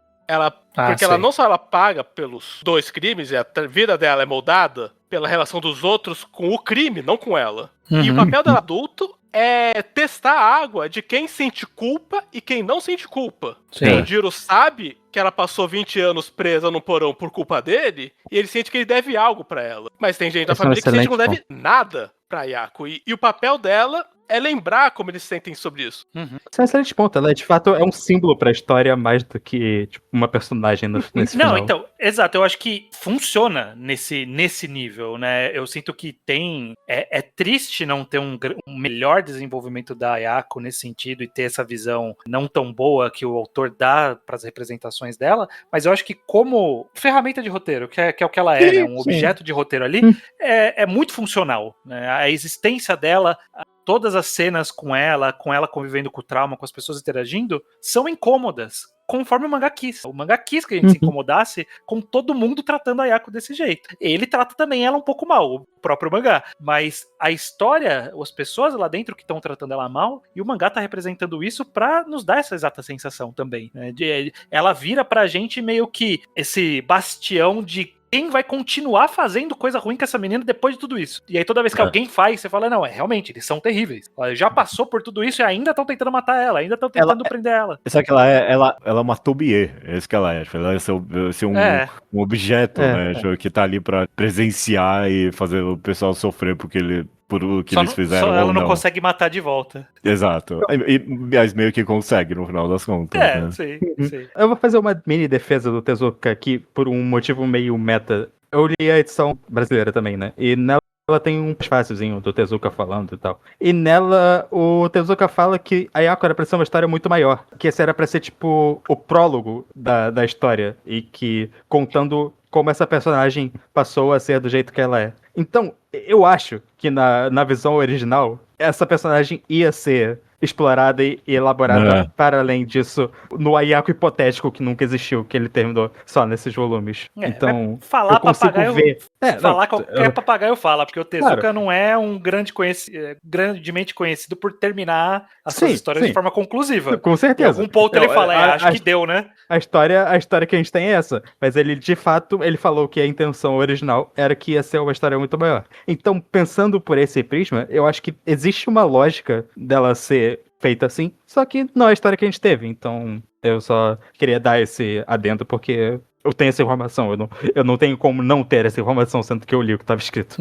S5: Porque ela não só ela paga pelos 2 crimes, e a vida dela é moldada pela relação dos outros com o crime, não com ela. E o papel dela adulto é testar a água de quem sente culpa e quem não sente culpa.
S2: Sim.
S5: O Jiro sabe que ela passou 20 anos presa no porão por culpa dele, e ele sente que ele deve algo pra ela. Mas tem gente da família que sente que não deve nada pra Yako. E o papel dela é lembrar como eles sentem sobre isso.
S3: Isso é um excelente ponto. Ela, de fato, é um símbolo pra história mais do que tipo, uma personagem nesse final.
S2: Não, então, exato. Eu acho que funciona nesse nível, né? Eu sinto que tem... É triste não ter um melhor desenvolvimento da Ayako nesse sentido e ter essa visão não tão boa que o autor dá pras representações dela, mas eu acho que como ferramenta de roteiro, que é o que ela é, né? Um objeto de roteiro ali, é muito funcional, né? A existência dela... Todas as cenas com ela convivendo com o trauma, com as pessoas interagindo, são incômodas, conforme o mangá quis. O mangá quis que a gente se incomodasse com todo mundo tratando a Ayako desse jeito. Ele trata também ela um pouco mal, o próprio mangá. Mas a história, as pessoas lá dentro que estão tratando ela mal, e o mangá tá representando isso pra nos dar essa exata sensação também. Né? Ela vira pra gente meio que esse bastião de quem vai continuar fazendo coisa ruim com essa menina depois de tudo isso. E aí toda vez que alguém faz, você fala, não, realmente, eles são terríveis. Ela já passou por tudo isso e ainda estão tentando matar ela, ainda estão tentando prender ela.
S1: Sabe que ela é uma Tobier, é isso que ela é. Ela é ser um objeto, né? Que tá ali pra presenciar e fazer o pessoal sofrer por o que eles fizeram.
S2: Só ela não consegue matar de volta.
S1: Exato. Mas meio que consegue, no final das contas. Né?
S2: Sim.
S3: Eu vou fazer uma mini defesa do Tezuka aqui, por um motivo meio meta. Eu li a edição brasileira também, né? E nela tem um fácilzinho do Tezuka falando e tal. E nela, o Tezuka fala que a Ayako era pra ser uma história muito maior. Que esse era pra ser, tipo, o prólogo da história. E que, contando como essa personagem passou a ser do jeito que ela é. Então, eu acho que na visão original, essa personagem ia ser explorada e elaborada para além disso no Ayako hipotético que nunca existiu, que ele terminou só nesses volumes. Então,
S2: falar
S3: eu consigo ver.
S2: Qualquer papagaio fala, porque o Tezuka não é um grandemente conhecido por terminar as suas histórias de forma conclusiva.
S3: Com certeza.
S2: Em algum ponto ele fala, acho que deu, né?
S3: A história que a gente tem é essa. Mas ele, de fato, ele falou que a intenção original era que ia ser uma história muito maior. Então, pensando por esse prisma, eu acho que existe uma lógica dela ser feita assim, só que não é a história que a gente teve. Então, eu só queria dar esse adendo, porque eu tenho essa informação. Eu não tenho como não ter essa informação, sendo que eu li o que estava escrito.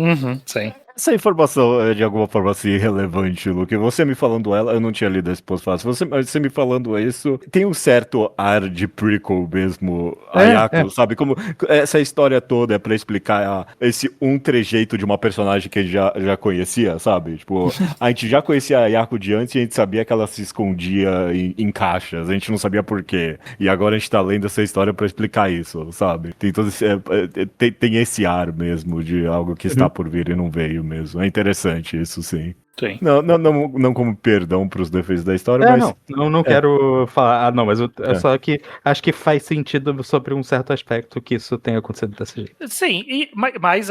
S2: Sim.
S1: Essa informação é de alguma forma assim irrelevante, Luke. Você me falando ela, eu não tinha lido esse pós-fácil. Você me falando isso, tem um certo ar de prequel mesmo, Ayako, sabe? Como essa história toda é pra explicar esse trejeito de uma personagem que a gente já conhecia, sabe? Tipo, a gente já conhecia a Ayako de antes e a gente sabia que ela se escondia em caixas, a gente não sabia por quê. E agora a gente tá lendo essa história pra explicar isso, sabe? Tem todo tem esse ar mesmo de algo que está por vir e não veio mesmo. É interessante isso, sim.
S2: Sim.
S1: Não como perdão pros defeitos da história, mas...
S3: Não quero falar... mas só que acho que faz sentido sobre um certo aspecto que isso tenha acontecido desse jeito.
S2: Sim, mas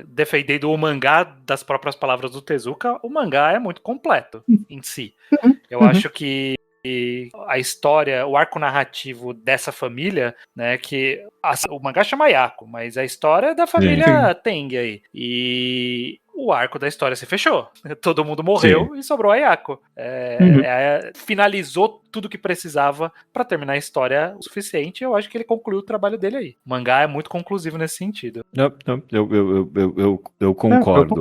S2: defendendo o mangá das próprias palavras do Tezuka, o mangá é muito completo em si. Eu acho que a história, o arco narrativo dessa família, né, que o mangá chama Ayako, mas a história é da família Teng aí. E o arco da história se fechou. Todo mundo morreu e sobrou a Ayako. Finalizou tudo que precisava pra terminar a história o suficiente. Eu acho que ele concluiu o trabalho dele aí. O mangá é muito conclusivo nesse sentido.
S1: Eu concordo.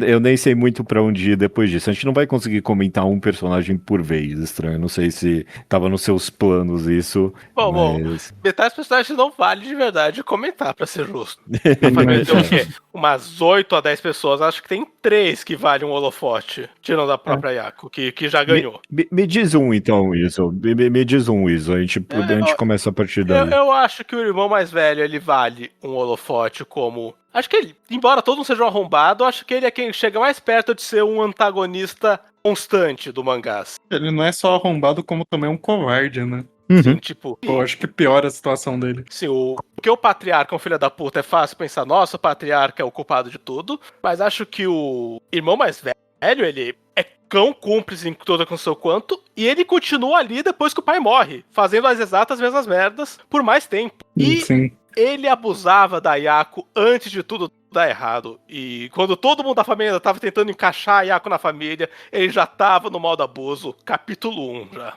S1: Eu nem sei muito pra onde ir depois disso. A gente não vai conseguir comentar um personagem por vez, estranho. Não sei se tava nos seus planos isso.
S5: Bom, metade dos personagens não vale de verdade comentar, pra ser justo. A família tem o quê? Umas 8 a 10 pessoas, acho que tem 3 que valem um holofote, tirando a própria Ayako, que já ganhou.
S1: Me diz um, então, Iso. Me diz um, Iso. A gente começa a partir daí.
S5: Eu acho que o irmão mais velho, ele vale um holofote como... Acho que ele, embora todo mundo seja um arrombado, acho que ele é quem chega mais perto de ser um antagonista constante do mangás.
S4: Ele não é só arrombado, como também um covarde, né?
S5: Sim, tipo...
S4: Eu acho que piora a situação dele.
S5: Sim, porque o patriarca é um filho da puta, é fácil pensar, nossa, o patriarca é o culpado de tudo, mas acho que o irmão mais velho, ele é cão cúmplice em toda a construção quanto, e ele continua ali depois que o pai morre, fazendo as exatas mesmas merdas por mais tempo. E ele abusava da Ayako antes de tudo dar errado. E quando todo mundo da família tava tentando encaixar a Yako na família, ele já tava no modo abuso. Capítulo 1 já.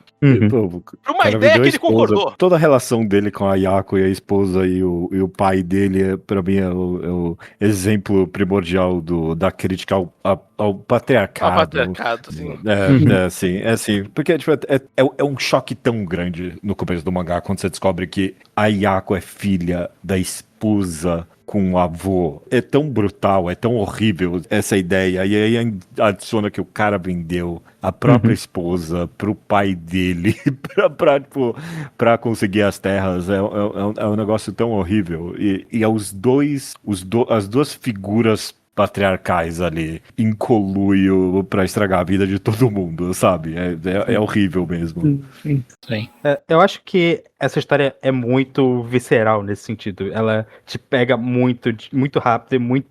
S5: Por uma ideia que ele concordou.
S1: Toda a relação dele com a Yako e a esposa e o pai dele, pra mim, é o exemplo primordial da crítica ao patriarcado.
S5: Ao patriarcado, sim.
S1: É assim, porque tipo, é um choque tão grande no começo do mangá, quando você descobre que a Yako é filha da esposa com o avô. É tão brutal, é tão horrível essa ideia. E aí adiciona que o cara vendeu a própria esposa pro pai dele pra conseguir as terras. É um negócio tão horrível. E as duas figuras patriarcais ali em conluio pra estragar a vida de todo mundo, sabe? É horrível mesmo.
S2: Sim.
S3: Eu acho que essa história é muito visceral nesse sentido. Ela te pega muito rápido e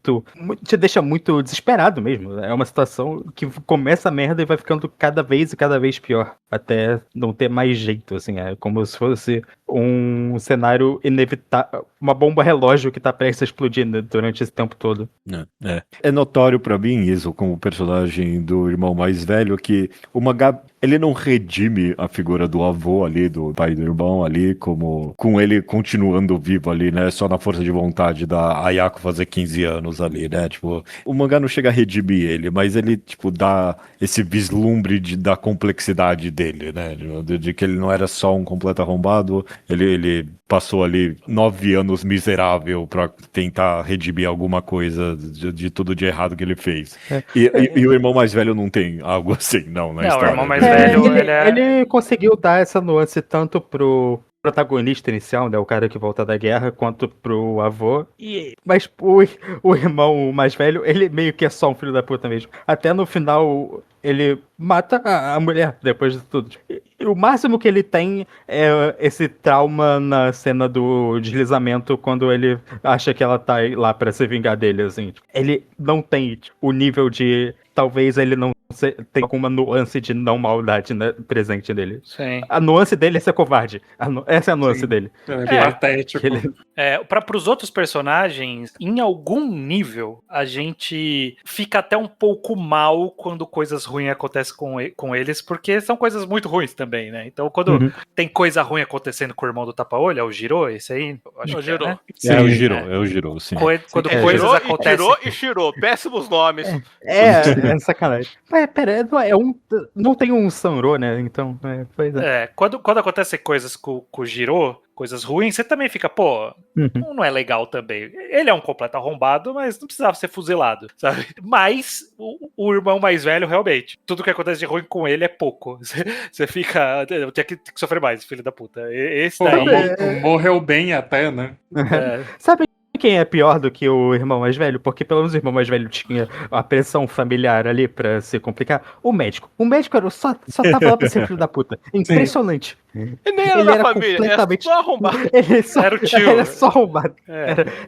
S3: te deixa muito desesperado mesmo. É uma situação que começa a merda e vai ficando cada vez pior, até não ter mais jeito, assim. É como se fosse um cenário inevitável, uma bomba relógio que tá prestes a explodir durante esse tempo todo.
S1: É notório pra mim isso, como personagem do irmão mais velho, que o mangá, ele não redime a figura do avô ali, do pai do irmão ali, como com ele continuando vivo ali, né, só na força de vontade da Ayako fazer 15 anos ali, né, tipo, o mangá não chega a redimir ele, mas ele, tipo, dá esse vislumbre da complexidade dele, né, de que ele não era só um completo arrombado, ele passou ali 9 anos miserável pra tentar redimir alguma coisa de tudo de errado que ele fez. E o irmão mais velho não tem algo assim, não, na história.
S2: O irmão mais velho,
S3: ele conseguiu dar essa nuance tanto pro protagonista inicial, né, o cara que volta da guerra, quanto pro avô. Mas o irmão mais velho, ele meio que é só um filho da puta mesmo. Até no final, ele mata a mulher depois de tudo. E o máximo que ele tem é esse trauma na cena do deslizamento, quando ele acha que ela tá lá pra se vingar dele, assim. Ele não tem o nível de... Talvez ele não tenha alguma nuance de não maldade, né, presente nele.
S2: Sim.
S3: A nuance dele é ser covarde. Essa é a nuance dele.
S4: Patético.
S2: Para os outros personagens, em algum nível, a gente fica até um pouco mal quando coisas ruins acontecem com eles, porque são coisas muito ruins também, né? Então, quando tem coisa ruim acontecendo com o irmão do Tapa-Olho, é o Jiro, esse aí?
S5: Acho que Jiro.
S2: Né?
S1: É o Jiro, sim.
S2: Quando coisas acontecem...
S5: Jiro e Shiro, péssimos nomes.
S3: É sacanagem. Mas, pera, não tem um Sanro, né? Então, pois é.
S2: Quando acontecem coisas com o Jiro, coisas ruins, você também fica, não é legal também. Ele é um completo arrombado, mas não precisava ser fuzilado, sabe? Mas o irmão mais velho, realmente, tudo que acontece de ruim com ele é pouco. Você fica... Eu tinha que sofrer mais, filho da puta. Esse daí...
S4: Morreu bem até, né?
S3: Sabe quem é pior do que o irmão mais velho? Porque pelo menos o irmão mais velho tinha a pressão familiar ali pra se complicar. O médico. O médico só tava lá pra ser filho da puta. Impressionante.
S5: E nem era da família, completamente... era só arrombado.
S3: Era o tio. Ele era só arrombado.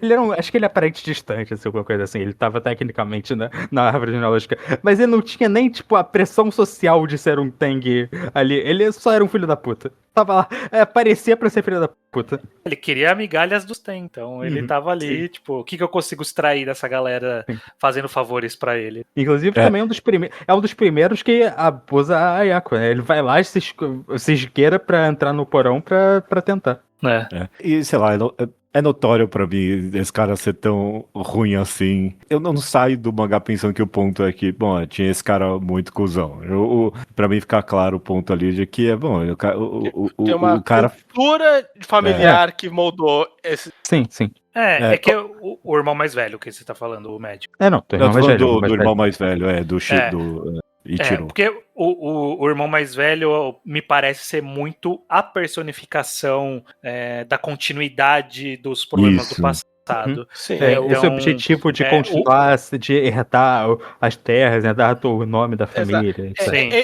S3: Ele era acho que ele era parente distante, assim, alguma coisa assim. Ele tava tecnicamente na árvore genealógica. Mas ele não tinha nem, tipo, a pressão social de ser um Teng ali. Ele só era um filho da puta. Tava lá, parecia pra ser filho da puta.
S2: Ele queria migalhas dos Ten, então ele tava ali, tipo, o que eu consigo extrair dessa galera fazendo favores pra ele?
S3: Inclusive, também é um dos primeiros que abusa a Ayako, né? Ele vai lá e se esgueira pra entrar no porão pra tentar.
S1: E, sei lá, é notório pra mim esse cara ser tão ruim assim. Eu não saio do mangá pensando que o ponto é que, bom, tinha esse cara muito cuzão. Pra mim ficar claro o ponto ali de que
S5: tem uma
S1: cara...
S5: cultura familiar que moldou esse...
S3: Sim.
S2: É que o irmão mais velho que você tá falando, o médico.
S3: Não, do irmão mais velho.
S1: Do irmão mais velho, do Ichiro.
S2: Porque o irmão mais velho me parece ser muito a personificação da continuidade dos problemas do passado.
S5: Sim.
S3: Esse objetivo de continuar, de herdar as terras, herdar o nome da família.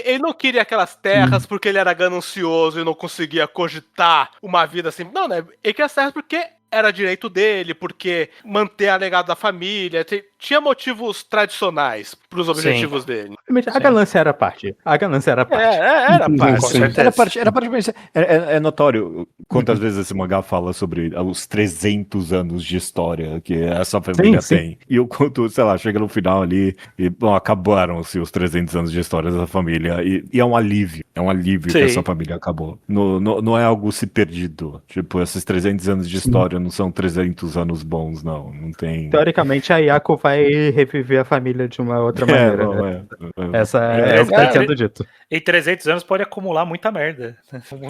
S5: Ele não queria aquelas terras porque ele era ganancioso e não conseguia cogitar uma vida assim. Não, né? Ele queria as terras porque era direito dele, porque manter a legado da família, tinha motivos tradicionais pros objetivos dele.
S3: A ganância era parte.
S5: Era parte.
S2: Com certeza.
S1: Era parte, mas é notório quantas vezes esse mangá fala sobre os 300 anos de história que essa família tem. E o quanto, sei lá, chega no final ali e, bom, acabaram-se os 300 anos de história dessa família. E é um alívio. É um alívio que essa família acabou. Não é algo se perdido. Tipo, esses 300 anos de história não são 300 anos bons, não. Não tem...
S3: Teoricamente, a Yako vai reviver a família de uma outra maneira. Essa é o que está sendo dito.
S2: Em 300 anos pode acumular muita merda.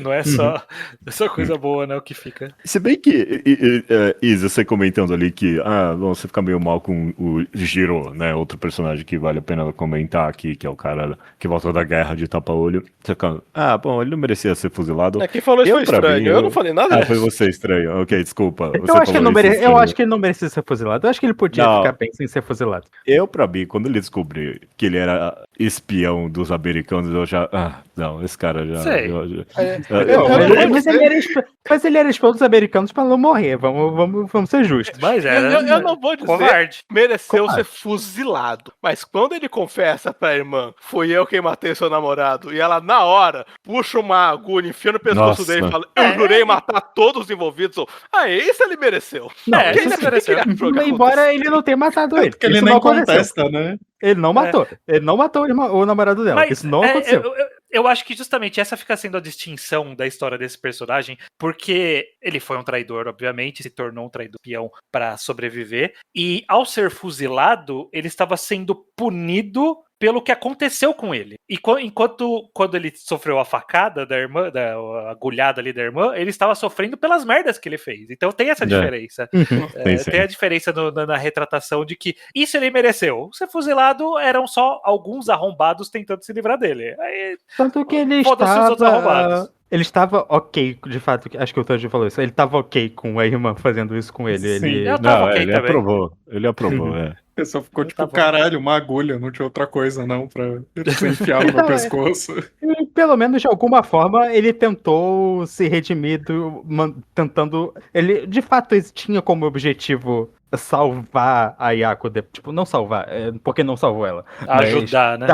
S2: Não é só coisa boa, né, o que fica.
S1: Se bem que, Isa, você comentando ali que você fica meio mal com o Jiro, né, outro personagem que vale a pena comentar aqui, que é o cara que voltou da guerra de tapa-olho. Você fica, bom, ele não merecia ser fuzilado.
S5: Quem falou isso foi estranho, eu não falei nada.
S1: Foi você estranho, ok, desculpa.
S3: Eu acho que ele não merecia ser fuzilado, eu acho que ele podia ficar bem sem ser fuzilado.
S1: Pra mim, quando ele descobriu que ele era espião dos americanos, eu já... não, esse cara já...
S3: Mas ele era espião dos americanos pra não morrer, vamos ser justos.
S5: Mas eu não vou dizer covarde. Mereceu ser fuzilado, mas quando ele confessa pra irmã, fui eu quem matei seu namorado, e ela na hora puxa uma agulha, enfia no pescoço dele e fala, eu jurei matar todos os envolvidos, isso ele mereceu.
S3: Isso ele mereceu. Embora ele não tenha matado ele.
S4: Porque ele nem contesta, né?
S3: Ele não matou. Ele não matou o namorado dela. Mas, isso não aconteceu.
S2: Eu acho que justamente essa fica sendo a distinção da história desse personagem, porque ele foi um traidor, obviamente, se tornou um traidor peão para sobreviver, e ao ser fuzilado, ele estava sendo punido pelo que aconteceu com ele. E quando ele sofreu a facada da irmã, a agulhada ali da irmã, ele estava sofrendo pelas merdas que ele fez. Então tem essa diferença. Tem a diferença na retratação de que isso ele mereceu. Ser fuzilado eram só alguns arrombados tentando se livrar dele. Aí,
S3: tanto que ele estava ok, de fato, acho que o Tanji falou isso, ele estava ok com a irmã fazendo isso com ele.
S1: Sim, ele aprovou,
S4: Ele só ficou tipo, caralho, uma agulha, não tinha outra coisa não pra ele se enfiar no meu pescoço.
S3: E, pelo menos de alguma forma ele tentou se redimir, tentando... Ele de fato tinha como objetivo salvar a Yako, tipo, não salvar, porque não salvou ela.
S2: Ajudar, né?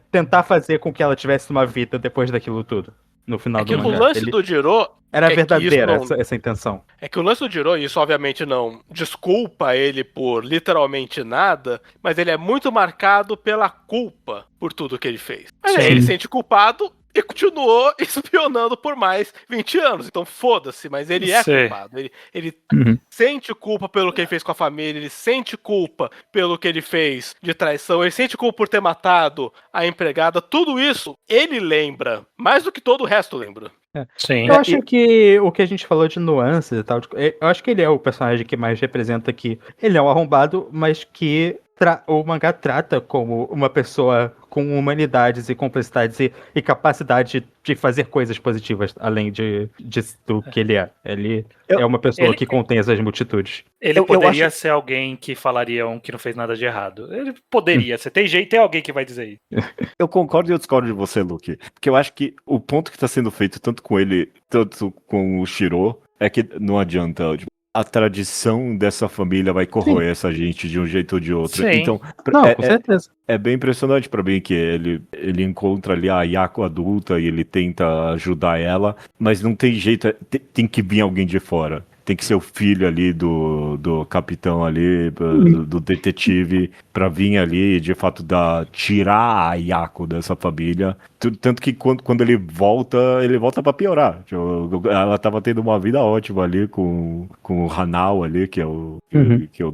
S3: Tentar fazer com que ela tivesse uma vida depois daquilo tudo. No final do mangá.
S5: O lance do Jiro
S3: era verdadeira essa intenção.
S5: É que o lance do Jiro, isso obviamente não desculpa ele por literalmente nada, mas ele é muito marcado pela culpa por tudo que ele fez. Ele se sente culpado e continuou espionando por mais 20 anos. Então foda-se, mas ele é culpado. Ele sente culpa pelo que ele fez com a família, ele sente culpa pelo que ele fez de traição, ele sente culpa por ter matado a empregada. Tudo isso ele lembra, mais do que todo o resto lembra.
S2: Sim.
S3: Eu acho que o que a gente falou de nuances e tal, eu acho que ele é o personagem que mais representa que ele é um arrombado, mas que o mangá trata como uma pessoa com humanidades e complexidades e capacidade de fazer coisas positivas, além do que ele é. Ele é uma pessoa que contém essas multitudes.
S2: Ele poderia ser alguém que falaria que não fez nada de errado. Ele poderia ser. Tem alguém que vai dizer isso.
S1: Eu concordo e eu discordo de você, Luke. Porque eu acho que o ponto que está sendo feito, tanto com ele, tanto com o Shiro, é que não adianta... a tradição dessa família vai corroer essa gente de um jeito ou de outro.
S2: Sim.
S1: Então,
S3: com certeza.
S1: É bem impressionante pra mim que ele encontra ali a Yako adulta e ele tenta ajudar ela, mas não tem jeito, tem que vir alguém de fora. Tem que ser o filho ali do capitão ali, do detetive, pra vir ali e de fato tirar a Yako dessa família. Tanto que quando ele volta pra piorar. Ela tava tendo uma vida ótima ali com o Hanao ali, que é o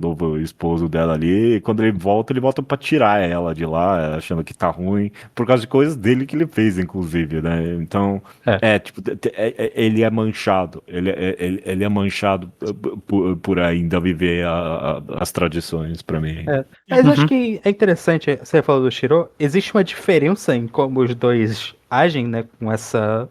S1: novo esposo dela ali. E quando ele volta pra tirar ela de lá, achando que tá ruim, por causa de coisas dele que ele fez, inclusive, né? Então, ele é manchado. Ele é manchado por ainda viver as tradições, pra mim.
S3: Mas acho que é interessante, você falou do Shiro, existe uma diferença em como os dois agem, né, com essa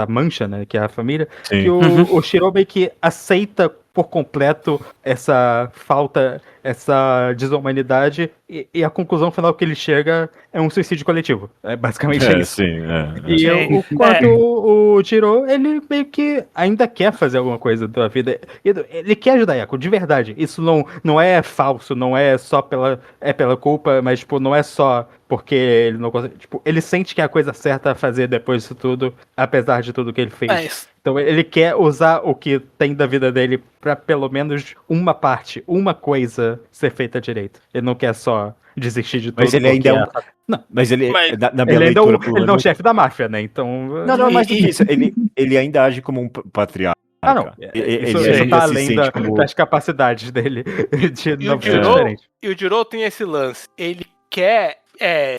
S3: mancha, né, que é a família, que o Shiro meio que aceita por completo essa falta, essa desumanidade, e a conclusão final que ele chega é um suicídio coletivo. É basicamente isso.
S1: Sim,
S3: E quanto o Jiro, ele meio que ainda quer fazer alguma coisa da vida. Ele quer ajudar Yaku, de verdade. Isso não é falso, não é só pela culpa, mas tipo, não é só porque ele não consegue. Tipo, ele sente que é a coisa certa a fazer depois disso tudo, apesar de tudo que ele fez. Então ele quer usar o que tem da vida dele pra pelo menos uma parte, uma coisa ser feita direito. Ele não quer só desistir de tudo.
S1: Mas ele ainda é um... Não, mas ele, na minha leitura...
S3: Ele não é o chefe da máfia, né? Então...
S1: Não, mas isso, ele ainda age como um patriarca.
S3: Não. Isso tá além das capacidades dele de não ser diferente.
S5: E o Jiro tem esse lance. Ele quer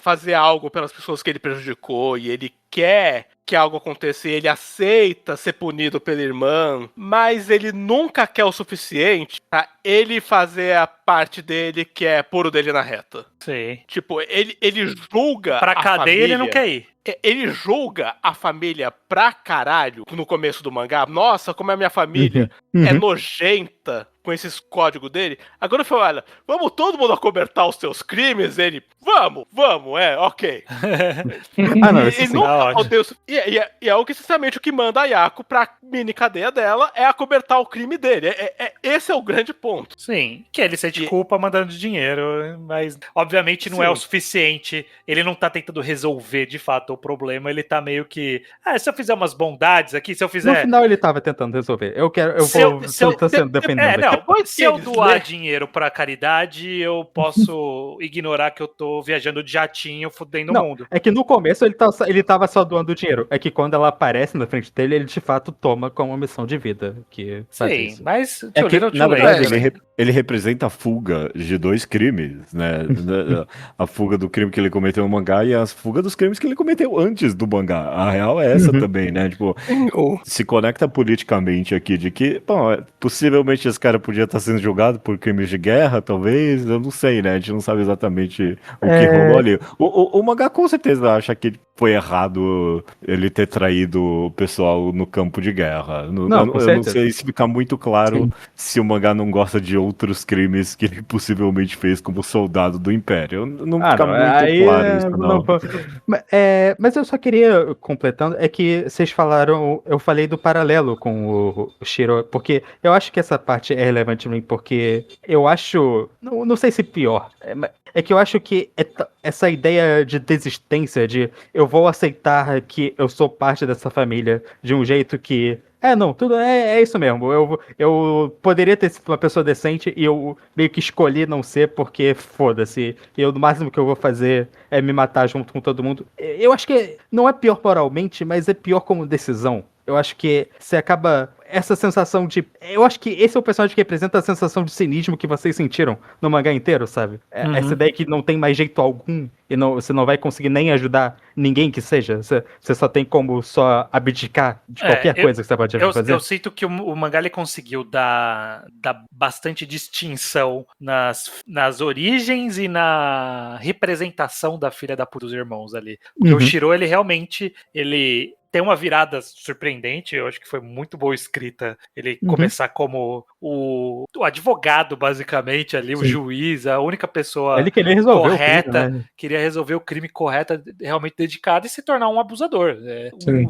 S5: fazer algo pelas pessoas que ele prejudicou, e ele quer que algo aconteça, ele aceita ser punido pela irmã, mas ele nunca quer o suficiente pra ele fazer a parte dele que é pôr o dele na reta.
S2: Sim.
S5: Tipo, ele julga
S2: pra cadeia família, ele não quer ir.
S5: Ele julga a família pra caralho no começo do mangá. Nossa, como a minha família é nojenta com esses códigos dele. Agora eu falo, olha, vamos todo mundo acobertar os seus crimes? Ele, vamos, ok. E é o que, essencialmente, o que manda a Yaku pra mini cadeia dela é acobertar o crime dele. Esse é o grande ponto.
S2: Sim, que ele sente culpa mandando dinheiro, mas obviamente não é o suficiente. Ele não tá tentando resolver de fato o problema, ele tá meio que, se eu fizer umas bondades aqui, se eu fizer...
S3: No final ele tava tentando resolver. Tô sendo defendendo.
S2: Se eu doar dinheiro pra caridade, eu posso ignorar que eu tô viajando de jatinho, fudendo o mundo.
S3: É que no começo ele tava só doando dinheiro. É que quando ela aparece na frente dele, ele de fato toma como uma missão de vida.
S2: Sim, mas...
S1: na verdade, ele representa a fuga de 2 crimes, né? A fuga do crime que ele cometeu no mangá e a fuga dos crimes que ele cometeu antes do mangá. A real é essa também, né? Tipo, se conecta politicamente aqui de que, possivelmente esse cara podia estar sendo julgado por crimes de guerra, talvez, eu não sei, né? A gente não sabe exatamente o que rolou ali. O mangá com certeza acha que foi errado ele ter traído o pessoal no campo de guerra. Eu não sei se fica muito claro se o mangá não gosta de outros crimes que ele possivelmente fez como soldado do Império. Não fica muito claro isso, não.
S3: Mas eu só queria, completando, é que vocês falaram, eu falei do paralelo com o Shiro, porque eu acho que essa parte é relevante pra mim, porque eu acho, não sei se pior, é que eu acho que essa ideia de desistência, de eu vou aceitar que eu sou parte dessa família de um jeito que... tudo é isso mesmo. Eu poderia ter sido uma pessoa decente e eu meio que escolhi não ser porque foda-se. E no máximo que eu vou fazer é me matar junto com todo mundo. Eu acho que não é pior moralmente, mas é pior como decisão. Eu acho que você acaba... Essa sensação de... Eu acho que esse é o personagem que representa a sensação de cinismo que vocês sentiram no mangá inteiro, sabe? Essa ideia que não tem mais jeito algum e você não vai conseguir nem ajudar ninguém que seja. Você só tem como só abdicar de qualquer coisa que você pode fazer.
S2: Eu sinto que o mangá ele conseguiu dar bastante distinção nas origens e na representação da filha da puta dos irmãos ali. Porque o Shiro, ele realmente... Ele tem uma virada surpreendente, eu acho que foi muito boa escrita. Ele começar como o advogado, basicamente, ali, o juiz, a única pessoa
S3: ele queria resolver
S2: correta,
S3: o crime, né?
S2: Queria resolver o crime correto, realmente dedicado, e se tornar um abusador.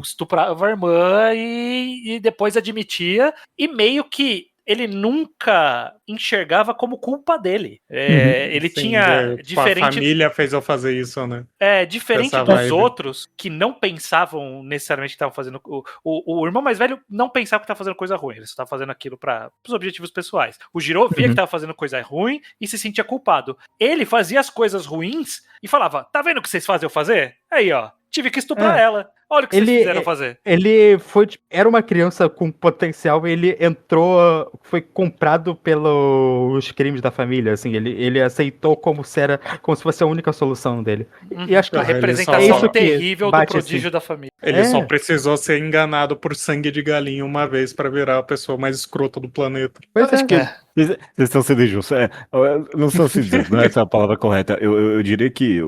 S2: Estuprava a irmã e depois admitia, e meio que ele nunca enxergava como culpa dele. Ele tinha...
S4: diferente, a família fez eu fazer isso, né?
S2: Diferente dos outros que não pensavam necessariamente que estavam fazendo... O irmão mais velho não pensava que estava fazendo coisa ruim. Ele só estava fazendo aquilo para os objetivos pessoais. O Jiro via que estava fazendo coisa ruim e se sentia culpado. Ele fazia as coisas ruins e falava, tá vendo o que vocês fazem eu fazer? Aí, ó, tive que estuprar ela. Olha o que vocês fizeram fazer.
S3: Ele era uma criança com potencial e ele foi comprado pelos crimes da família, assim, ele aceitou como se fosse a única solução dele. E acho que
S2: a representação terrível do prodígio da família.
S4: Ele só precisou ser enganado por sangue de galinha uma vez pra virar a pessoa mais escrota do planeta.
S1: Vocês estão sendo injustos. Não estão sendo injustos, não é essa a palavra correta. Eu diria que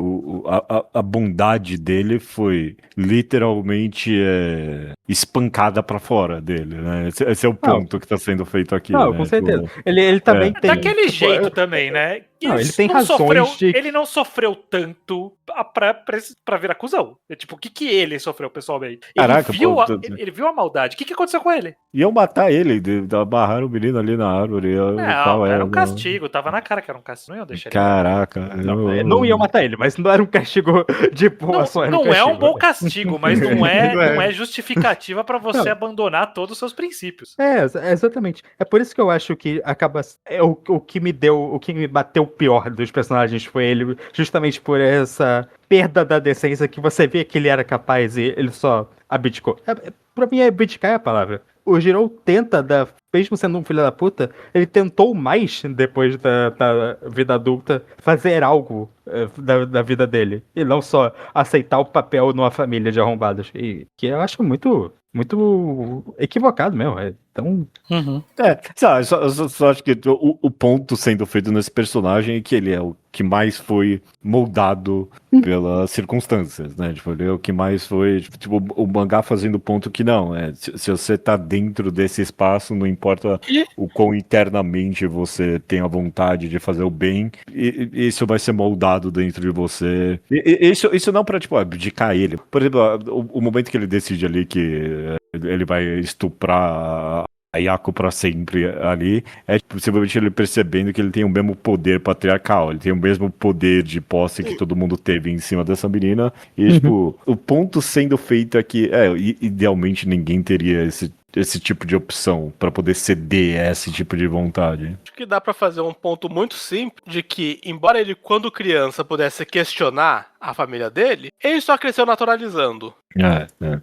S1: a bondade dele foi literalmente literalmente espancada pra fora dele, né? Esse é o ponto que tá sendo feito aqui.
S3: Não,
S1: né?
S3: com certeza. Ele também tem...
S2: Daquele jeito também, né?
S3: Não, ele tem razões
S2: Ele não sofreu tanto pra virar cuzão. Tipo, o que ele sofreu pessoalmente?
S1: Caraca,
S2: ele viu a maldade. O que aconteceu com ele?
S1: Iam matar ele, barraram o menino ali na árvore.
S2: Era um castigo, tava na cara que era um castigo. Não ia deixar ele.
S1: Caraca.
S3: Não iam matar ele, mas não era um castigo de boa só.
S2: Não é um bom castigo, mas não é justificativa pra você abandonar todos os seus princípios.
S3: Exatamente. É por isso que eu acho que acaba. O que me bateu pior dos personagens foi ele, justamente por essa perda da decência que você vê que ele era capaz e ele só abdicou. Pra mim, abdicar é a palavra. O Jirou tenta, mesmo sendo um filho da puta, ele tentou mais depois da vida adulta fazer algo da vida dele. E não só aceitar o papel numa família de arrombados. E que eu acho muito equivocado mesmo. Então.
S1: Só acho que o ponto sendo feito nesse personagem é que ele é o que mais foi moldado pelas circunstâncias, né? Tipo, ele é o que mais foi. Tipo, o mangá fazendo ponto que não. Se você tá dentro desse espaço, não importa o quão internamente você tem a vontade de fazer o bem, isso vai ser moldado dentro de você. Isso não pra, tipo, abdicar ele. Por exemplo, o momento que ele decide ali que ele vai estuprar a Yako pra sempre ali, simplesmente ele percebendo que ele tem o mesmo poder patriarcal, ele tem o mesmo poder de posse que todo mundo teve em cima dessa menina, e tipo, o ponto sendo feito aqui, idealmente ninguém teria esse tipo de opção pra poder ceder a esse tipo de vontade.
S5: Acho que dá pra fazer um ponto muito simples de que, embora ele, quando criança, pudesse questionar a família dele, ele só cresceu naturalizando.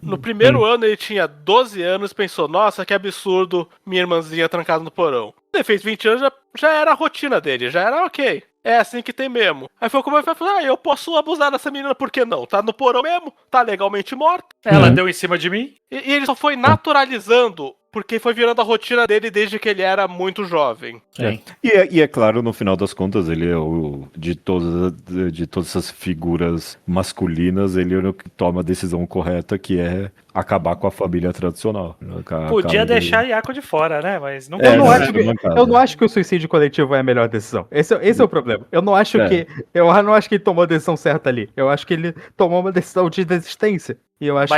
S5: No primeiro ano ele tinha 12 anos e pensou, nossa, que absurdo minha irmãzinha trancada no porão. Ele fez 20 anos, já era a rotina dele, já era ok. É assim que tem mesmo. Aí foi como ele falou, eu posso abusar dessa menina, por que não? Tá no porão mesmo, tá legalmente morta.
S2: Ela deu em cima de mim.
S5: E ele só foi naturalizando, porque foi virando a rotina dele desde que ele era muito jovem.
S1: E é claro, no final das contas, ele é de todas essas figuras masculinas, ele é o que toma a decisão correta, que é acabar com a família tradicional.
S2: Podia deixar a Yako de fora, né? Mas não
S3: eu não acho que o suicídio coletivo é a melhor decisão. Esse é o problema. Eu não acho que ele tomou a decisão certa ali. Eu acho que ele tomou uma decisão de desistência. E eu acho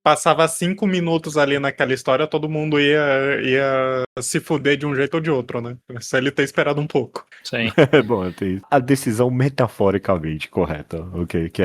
S4: passava 5 minutos ali naquela história, todo mundo ia se fuder de um jeito ou de outro, né? Só ele ter esperado um pouco.
S2: Sim.
S1: Bom, tem a decisão metaforicamente correta, ok? Que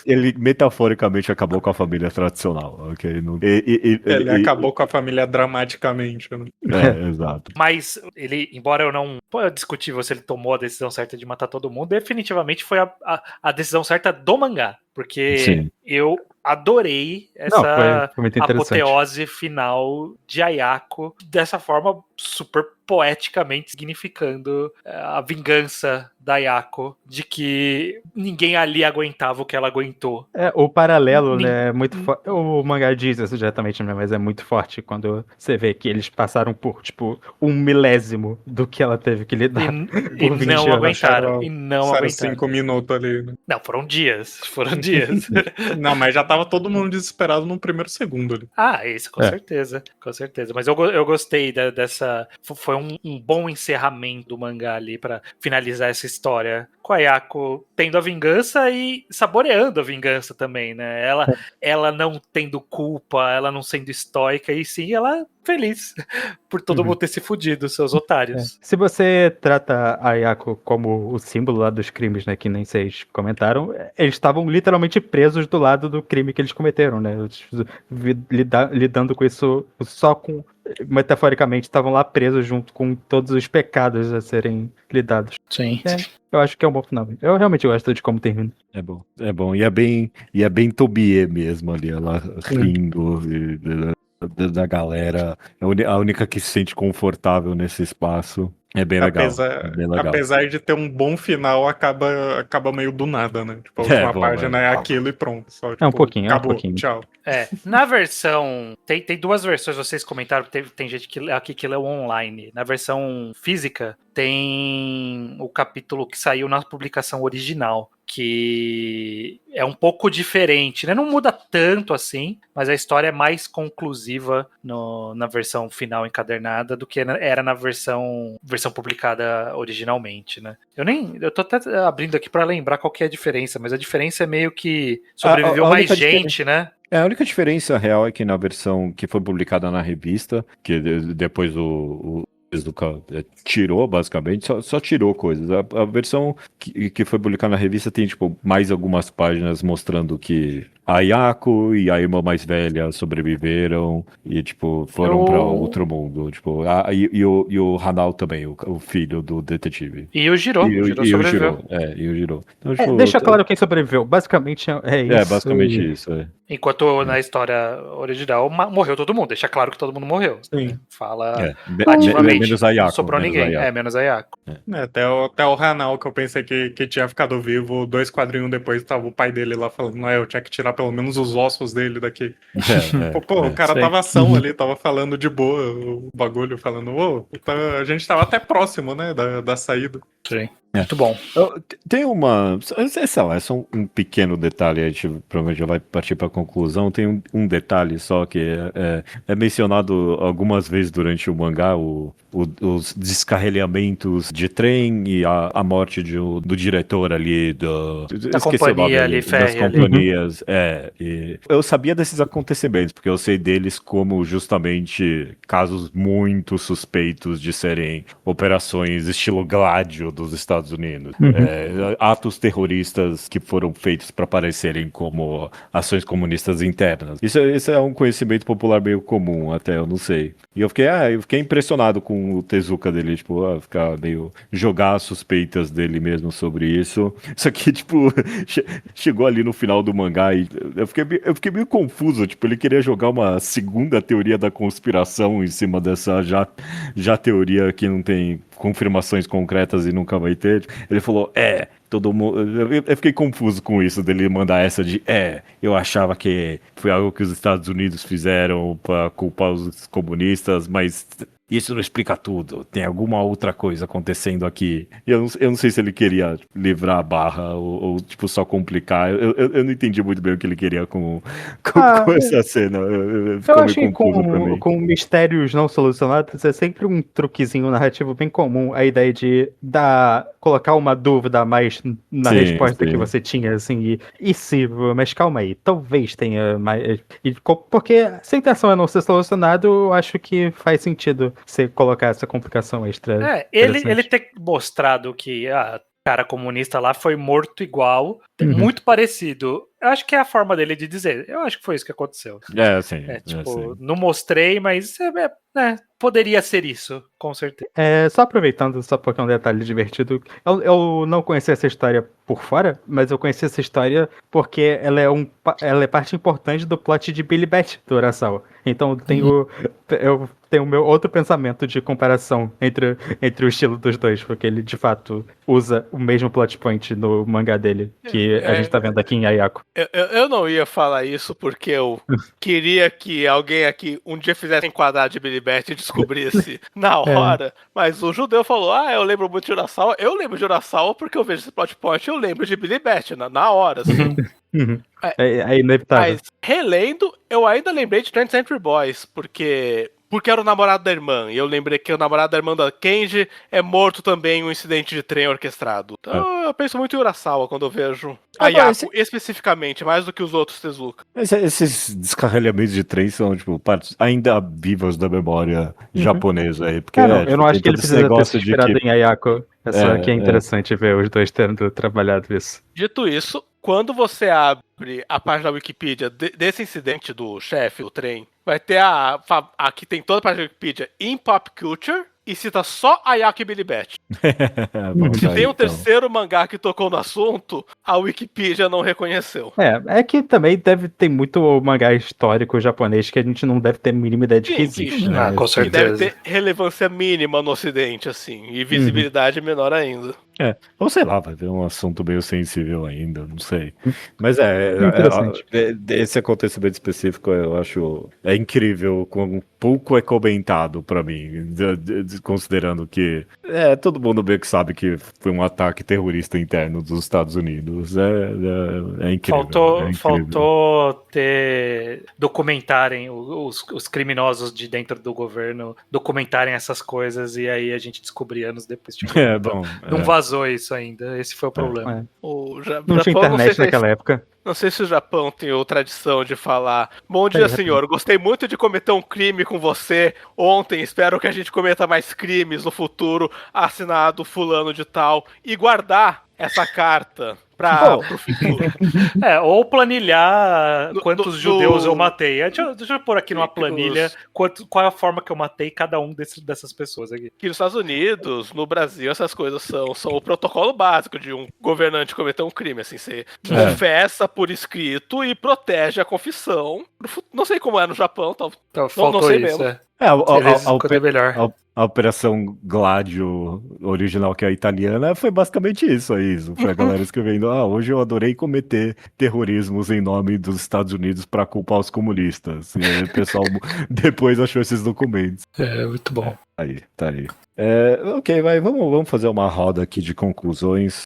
S1: ele metaforicamente acabou com a família tradicional, ok?
S4: Ele acabou com a família dramaticamente, né?
S1: Exato.
S2: Mas ele, embora eu não... é discutível se ele tomou a decisão certa de matar todo mundo, definitivamente foi a decisão certa do mangá. Porque eu adorei essa
S3: foi
S2: apoteose final de Ayako dessa forma super poeticamente significando a vingança da Ayako, de que ninguém ali aguentava o que ela aguentou.
S3: O paralelo, né, é muito forte. O mangá diz isso diretamente, mas é muito forte quando você vê que eles passaram por, tipo, 1/1000 do que ela teve que lidar.
S2: E não aguentaram. E não aguentaram.
S4: 5 minutos ali, né?
S2: Não, foram dias.
S4: Não, mas já tava todo mundo desesperado no primeiro segundo ali.
S2: Isso, com certeza. Com certeza. Mas eu gostei dessa... Foi um bom encerramento do mangá ali pra finalizar essa história com a Ayako tendo a vingança e saboreando a vingança também, né? Ela não tendo culpa, ela não sendo estoica, e sim ela feliz por todo mundo ter se fudido, seus otários.
S3: Se você trata a Ayako como o símbolo lá dos crimes, né, que nem vocês comentaram, eles estavam literalmente presos do lado do crime que eles cometeram, né? Lidando com isso só com... metaforicamente, estavam lá presos junto com todos os pecados a serem lidados.
S2: Sim.
S3: Eu acho que é um bom final. Eu realmente gosto de como termina.
S1: É bom. E é bem Tobie mesmo ali, ela rindo da galera. É a única que se sente confortável nesse espaço. É bem legal. É bem legal.
S4: Apesar de ter um bom final, acaba meio do nada, né? Tipo, a última página é aquilo e pronto. Só, tipo,
S3: um pouquinho,
S4: acabou,
S3: um pouquinho.
S4: Tchau.
S2: Na versão... Tem duas versões, vocês comentaram, tem gente aqui que leu online. Na versão física, tem o capítulo que saiu na publicação original, que é um pouco diferente, né? Não muda tanto assim, mas a história é mais conclusiva na versão final encadernada do que era na versão publicada originalmente, né? Eu tô até abrindo aqui para lembrar qual que é a diferença, mas a diferença é meio que sobreviveu mais gente, né?
S1: A única diferença real é que na versão que foi publicada na revista, que depois o Tezuka tirou, basicamente, só tirou coisas. A versão que foi publicada na revista tem, tipo, mais algumas páginas mostrando que a Yako e a irmã mais velha sobreviveram e, tipo, foram pra outro mundo. Tipo, e o Hanao também, o filho do detetive.
S2: E o Jiro. O Jiro sobreviveu.
S1: E o Jiro. Então, tipo,
S3: deixa claro quem sobreviveu. Basicamente é isso.
S1: Basicamente isso.
S2: Enquanto na história original morreu todo mundo. Deixa claro que todo mundo morreu.
S4: Sim.
S2: Fala ativamente.
S1: Menos a Yako.
S2: Não sobrou ninguém. Menos a Yako.
S4: Até o Hanao, que eu pensei que tinha ficado vivo, 2 quadrinhos depois tava o pai dele lá falando, eu tinha que tirar pelo menos os ossos dele daqui. O cara tava ação ali, tava falando de boa o bagulho, falando, a gente tava até próximo, né, da saída.
S2: Sim. Muito bom.
S1: Tem uma... Sei lá, é só um pequeno detalhe, a gente provavelmente já vai partir para a conclusão. Tem um detalhe só que é mencionado algumas vezes durante o mangá, os descarrilhamentos de trem e a morte do diretor ali,
S2: da companhia ali,
S1: das companhias. E eu sabia desses acontecimentos, porque eu sei deles como justamente casos muito suspeitos de serem operações estilo Gládio dos Estados Unidos. Atos terroristas que foram feitos para parecerem como ações comunistas internas. Isso é um conhecimento popular meio comum, até, eu não sei. E eu fiquei impressionado com o Tezuka dele, tipo, jogar as suspeitas dele mesmo sobre isso. Isso aqui, tipo, chegou ali no final do mangá e eu fiquei meio confuso, tipo, ele queria jogar uma segunda teoria da conspiração em cima dessa já teoria que não tem confirmações concretas e nunca vai ter. Ele falou, todo mundo... Eu fiquei confuso com isso, dele mandar essa de, eu achava que foi algo que os Estados Unidos fizeram para culpar os comunistas, mas isso não explica tudo. Tem alguma outra coisa acontecendo aqui. Eu não sei se ele queria livrar a barra ou tipo, só complicar. Eu não entendi muito bem o que ele queria com essa cena.
S3: Eu acho que com mistérios não solucionados é sempre um truquezinho narrativo bem comum. A ideia de colocar uma dúvida a mais na resposta que você tinha, assim, e se, mas calma aí, talvez tenha mais. Porque se a intenção é não ser solucionado, eu acho que faz sentido você colocar essa complicação extra.
S2: Ele ter mostrado que cara comunista lá foi morto igual, muito parecido. Eu acho que é a forma dele de dizer. Eu acho que foi isso que aconteceu.
S1: Sim.
S2: Não mostrei, mas poderia ser isso, com certeza.
S3: Só aproveitando, só porque é um detalhe divertido, eu não conhecia essa história por fora, mas eu conheci essa história porque ela é parte importante do plot de Billy Bat do Urasawa. Então eu tenho o meu outro pensamento de comparação entre o estilo dos dois, porque ele de fato usa o mesmo plot point no mangá dele, que a gente tá vendo aqui em Ayako.
S5: Eu não ia falar isso porque eu queria que alguém aqui um dia fizesse enquadrar de Billy Bat e descobrisse na hora. Mas o judeu falou, eu lembro muito de Urasawa. Eu lembro de Urasawa porque eu vejo esse plot point, eu lembro de Billy Bat na hora, assim.
S3: É inevitável.
S5: Mas relendo, eu ainda lembrei de 20th Century Boys, porque era o namorado da irmã. E eu lembrei que o namorado da irmã da Kenji é morto também em um incidente de trem orquestrado. Então eu penso muito em Urasawa quando eu vejo a Yako, especificamente, mais do que os outros Tezuka.
S1: Esses descarrilhamentos de trem são, tipo, partes ainda vivas da memória japonesa aí. Porque,
S3: eu não acho que ele precisa ter se inspirado em Ayako. Só que é interessante ver os dois tendo trabalhado isso.
S5: Dito isso, quando você abre a página da Wikipedia desse incidente do chefe, o trem, vai ter aqui tem toda a página da Wikipedia em Pop Culture, e cita só Ayako e Billy Bat. Se tem um terceiro mangá que tocou no assunto, a Wikipedia não reconheceu.
S3: É que também deve ter muito mangá histórico japonês que a gente não deve ter a mínima ideia de que existe, né?
S2: Com certeza.
S5: Deve ter relevância mínima no ocidente, assim, e visibilidade menor ainda.
S1: Ou sei lá, vai ter um assunto meio sensível ainda, não sei. Mas esse acontecimento específico eu acho incrível, com pouco é comentado pra mim, considerando que todo mundo meio que sabe que foi um ataque terrorista interno dos Estados Unidos. É incrível.
S2: Faltou documentarem os criminosos de dentro do governo, documentarem essas coisas, e aí a gente descobria anos depois. Tipo, não vazou isso ainda, esse foi o problema.
S3: Não tinha internet naquela época.
S5: Não sei se o Japão tem a tradição de falar: bom dia, senhor, gostei muito de cometer um crime com você ontem, espero que a gente cometa mais crimes no futuro, assinado fulano de tal, e guardar essa carta pro futuro.
S2: Ou planilhar quantos judeus eu matei. Deixa eu pôr aqui numa planilha qual é a forma que eu matei cada um dessas pessoas aqui.
S5: Que nos Estados Unidos, no Brasil, essas coisas são o protocolo básico de um governante cometer um crime. Assim, você confessa por escrito e protege a confissão. Não sei como é no Japão, não sei
S2: isso,
S5: mesmo.
S1: A Operação Gladio original, que é a italiana, foi basicamente isso aí. Foi a galera escrevendo: hoje eu adorei cometer terrorismos em nome dos Estados Unidos para culpar os comunistas. E aí o pessoal depois achou esses documentos.
S2: Muito bom.
S1: Tá aí. Ok, vamos fazer uma roda aqui de conclusões.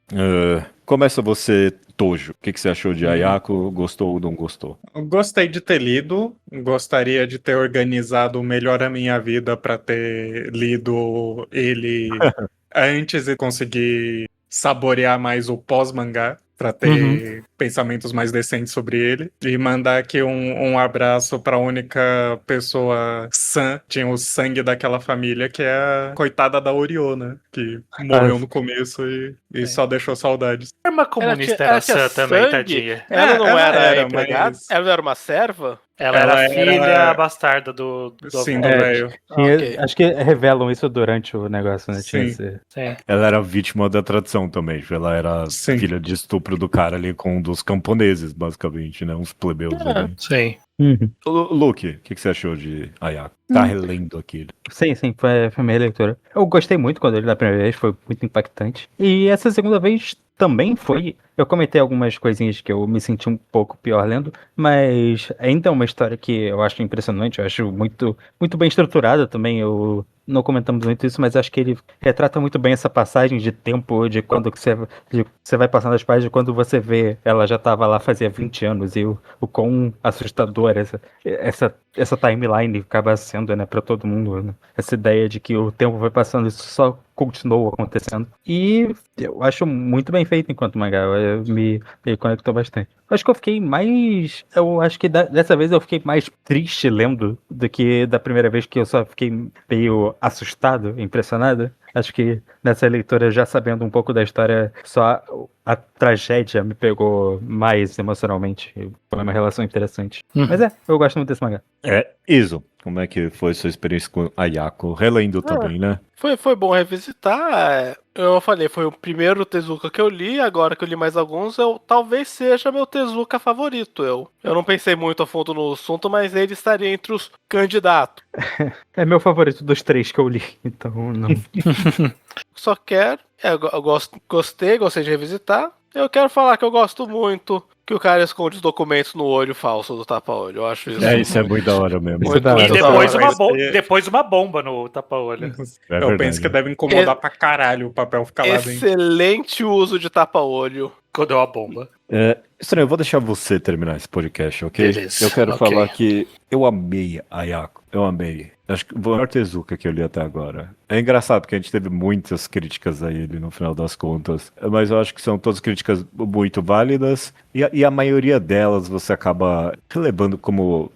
S1: Começa você, Tojo. O que você achou de Ayako? Gostou ou não gostou?
S4: Gostei de ter lido. Gostaria de ter organizado melhor a minha vida para ter lido ele antes e conseguir saborear mais o pós-mangá, para ter pensamentos mais decentes sobre ele. E mandar aqui um abraço para a única pessoa sã, tinha o sangue daquela família, que é a coitada da Oriona, que morreu no começo e só deixou saudades.
S2: A arma comunista era sã também, tadinha.
S5: Ela não era empregada?
S4: Mas...
S5: Ela não era uma serva?
S2: Ela era filha bastarda do
S4: Sim, do velho.
S3: Acho que revelam isso durante o negócio, né?
S4: Sim.
S1: Ela era vítima da tradição também. Ela era filha de estupro do cara ali com um dos camponeses, basicamente, né? Uns plebeus ali.
S2: Sim.
S1: Luke, o que você achou de Ayako? Tá relendo aquilo.
S3: Sim, foi a minha leitura. Eu gostei muito quando eu li da primeira vez, foi muito impactante. E essa segunda vez também foi. Eu comentei algumas coisinhas que eu me senti um pouco pior lendo, mas ainda é uma história que eu acho impressionante, eu acho muito, muito bem estruturada também. Eu não comentamos muito isso, mas acho que ele retrata muito bem essa passagem de tempo, de quando você vai passando as páginas, de quando você vê ela já estava lá fazia 20 anos, e o quão assustador essa timeline acaba sendo, né, para todo mundo, né? Essa ideia de que o tempo vai passando, isso só continuou acontecendo. E eu acho muito bem feito enquanto mangá, me conectou bastante. Acho que eu fiquei mais... Eu acho que dessa vez eu fiquei mais triste lendo do que da primeira vez, que eu só fiquei meio assustado, impressionado. Acho que nessa leitura, já sabendo um pouco da história, só a tragédia me pegou mais emocionalmente. Foi uma relação interessante. Mas eu gosto muito desse mangá.
S1: Iso, como é que foi sua experiência com Ayako? Relendo também, né?
S5: Foi bom revisitar. Eu falei, foi o primeiro Tezuka que eu li, agora que eu li mais alguns, talvez seja meu Tezuka favorito. Eu não pensei muito a fundo no assunto, mas ele estaria entre os candidatos.
S3: É meu favorito dos 3 que eu li, então não.
S5: Só quero, eu gostei de revisitar. Eu quero falar que eu gosto muito que o cara esconde os documentos no olho falso do tapa-olho. Eu acho isso.
S1: Isso é muito da hora mesmo.
S2: E depois uma bomba no tapa-olho.
S4: Eu penso que deve incomodar pra caralho o papel ficar lá dentro.
S5: Excelente uso de tapa-olho.
S2: Quando deu a bomba.
S1: Estranho, eu vou deixar você terminar esse podcast, ok?
S2: Beleza.
S1: Eu quero falar que eu amei Ayako. Eu amei. Acho que o maior Tezuka que eu li até agora. É engraçado, porque a gente teve muitas críticas a ele no final das contas. Mas eu acho que são todas críticas muito válidas. E a maioria delas você acaba relevando como...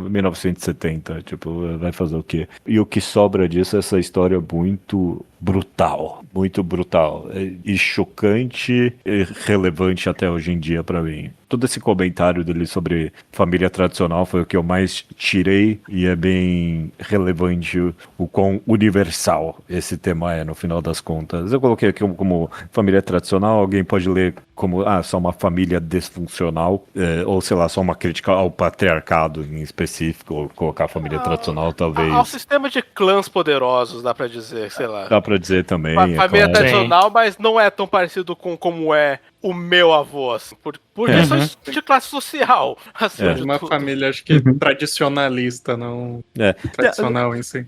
S1: 1970, tipo, vai fazer o quê? E o que sobra disso é essa história muito brutal. Muito brutal. E chocante e relevante até hoje em dia pra mim. Todo esse comentário dele sobre família tradicional foi o que eu mais tirei. E é bem relevante o quão universal universal esse tema é, no final das contas. Eu coloquei aqui como família tradicional, alguém pode ler como, só uma família disfuncional, ou sei lá, só uma crítica ao patriarcado em específico, ou colocar a família tradicional, talvez.
S5: Ao sistema de clãs poderosos, dá pra dizer, sei lá.
S1: Dá pra dizer também.
S5: Família tradicional, mas não é tão parecido com como é o meu avô, assim, por questões de classe social. Assim,
S4: uma família, acho que tradicionalista, não tradicional em si.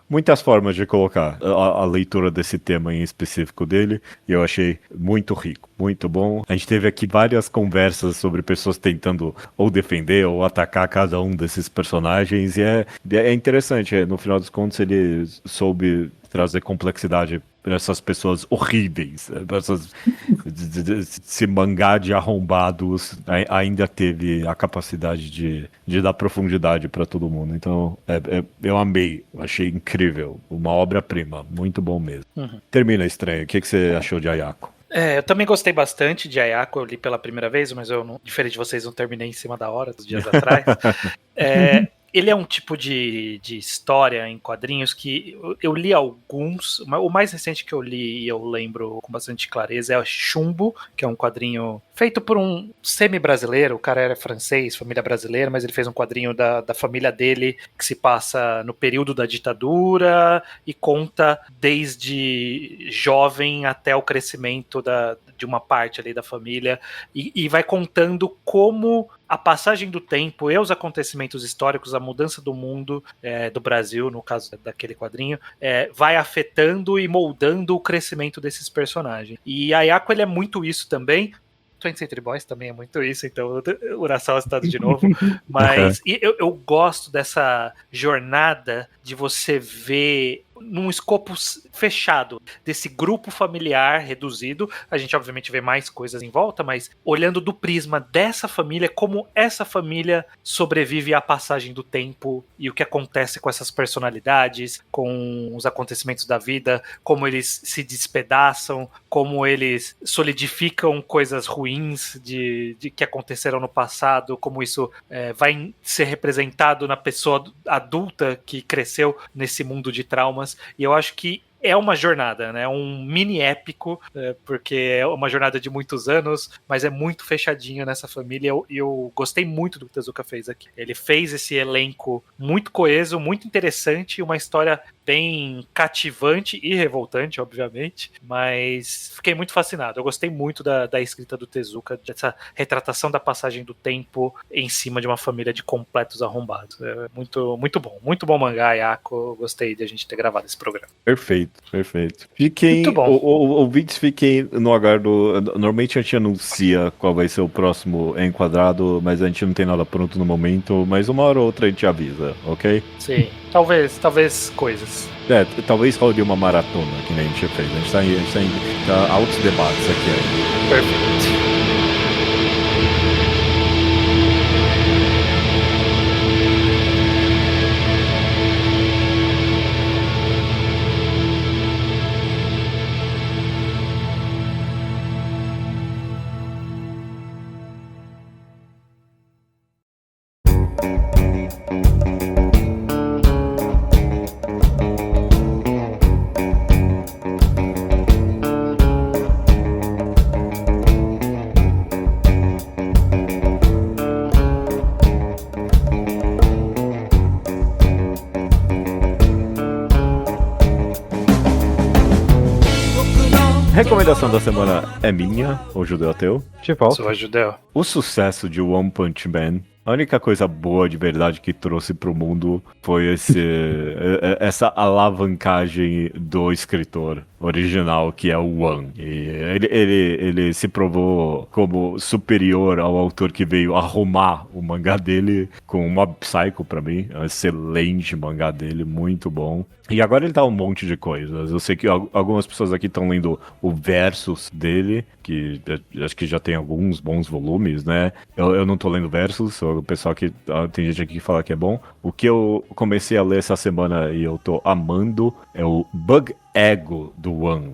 S1: Muitas formas de colocar a leitura desse tema em específico dele, e eu achei muito rico, muito bom. A gente teve aqui várias conversas sobre pessoas tentando ou defender ou atacar cada um desses personagens, e é interessante, no final dos contos ele soube trazer complexidade para essas pessoas horríveis, esse mangá de arrombados ainda teve a capacidade de dar profundidade para todo mundo. Então, eu amei, achei incrível, uma obra-prima, muito bom mesmo. Termina Estranho, o que você achou de Ayako?
S2: Eu também gostei bastante de Ayako, eu li pela primeira vez, mas eu, não, diferente de vocês, não terminei em cima da hora, dos dias atrás. Ele é um tipo de história em quadrinhos que eu li alguns. O mais recente que eu li e eu lembro com bastante clareza é o Chumbo, que é um quadrinho feito por um semi-brasileiro. O cara era francês, família brasileira, mas ele fez um quadrinho da família dele que se passa no período da ditadura e conta desde jovem até o crescimento de uma parte ali da família e vai contando como a passagem do tempo e os acontecimentos históricos, a mudança do mundo, do Brasil, no caso daquele quadrinho, vai afetando e moldando o crescimento desses personagens. E Ayako, ele é muito isso também. 20th Century Boys também é muito isso, então o Urasawa citado de novo. Mas eu gosto dessa jornada de você ver num escopo fechado desse grupo familiar reduzido. A gente obviamente vê mais coisas em volta, mas olhando do prisma dessa família, como essa família sobrevive à passagem do tempo e o que acontece com essas personalidades, com os acontecimentos da vida, como eles se despedaçam, como eles solidificam coisas ruins de que aconteceram no passado, como isso vai ser representado na pessoa adulta que cresceu nesse mundo de traumas. E eu acho que é uma jornada, né? Um mini épico, porque é uma jornada de muitos anos, mas é muito fechadinho nessa família. Eu gostei muito do que o Tezuka fez aqui. Ele fez esse elenco muito coeso, muito interessante, uma história bem cativante e revoltante, obviamente, mas fiquei muito fascinado. Eu gostei muito da escrita do Tezuka, dessa retratação da passagem do tempo em cima de uma família de completos arrombados. É muito bom. Muito bom mangá, Ayako. Gostei de a gente ter gravado esse programa.
S1: Perfeito. Fiquem, ouvintes, fiquem no aguardo. Normalmente a gente anuncia qual vai ser o próximo enquadrado, mas a gente não tem nada pronto no momento, mas uma hora ou outra a gente avisa, ok?
S2: Sim, talvez coisas.
S1: Talvez role uma maratona, que nem a gente fez. A gente tá em altos debates aqui ainda.
S2: Perfeito.
S1: Recomendação da semana é minha, o Judeu Ateu.
S3: De volta.
S2: Sou Judeu.
S1: O sucesso de One Punch Man, a única coisa boa de verdade que trouxe pro mundo foi essa alavancagem do escritor original, que é o One. E ele se provou como superior ao autor que veio arrumar o mangá dele com Mob Psycho, pra mim. É um excelente mangá dele, muito bom. E agora ele tá um monte de coisas. Eu sei que algumas pessoas aqui estão lendo o Versus dele, que acho que já tem alguns bons volumes, né? Eu não tô lendo Versus, o pessoal que tem gente aqui que fala que é bom. O que eu comecei a ler essa semana e eu tô amando é o Bug Ego do One.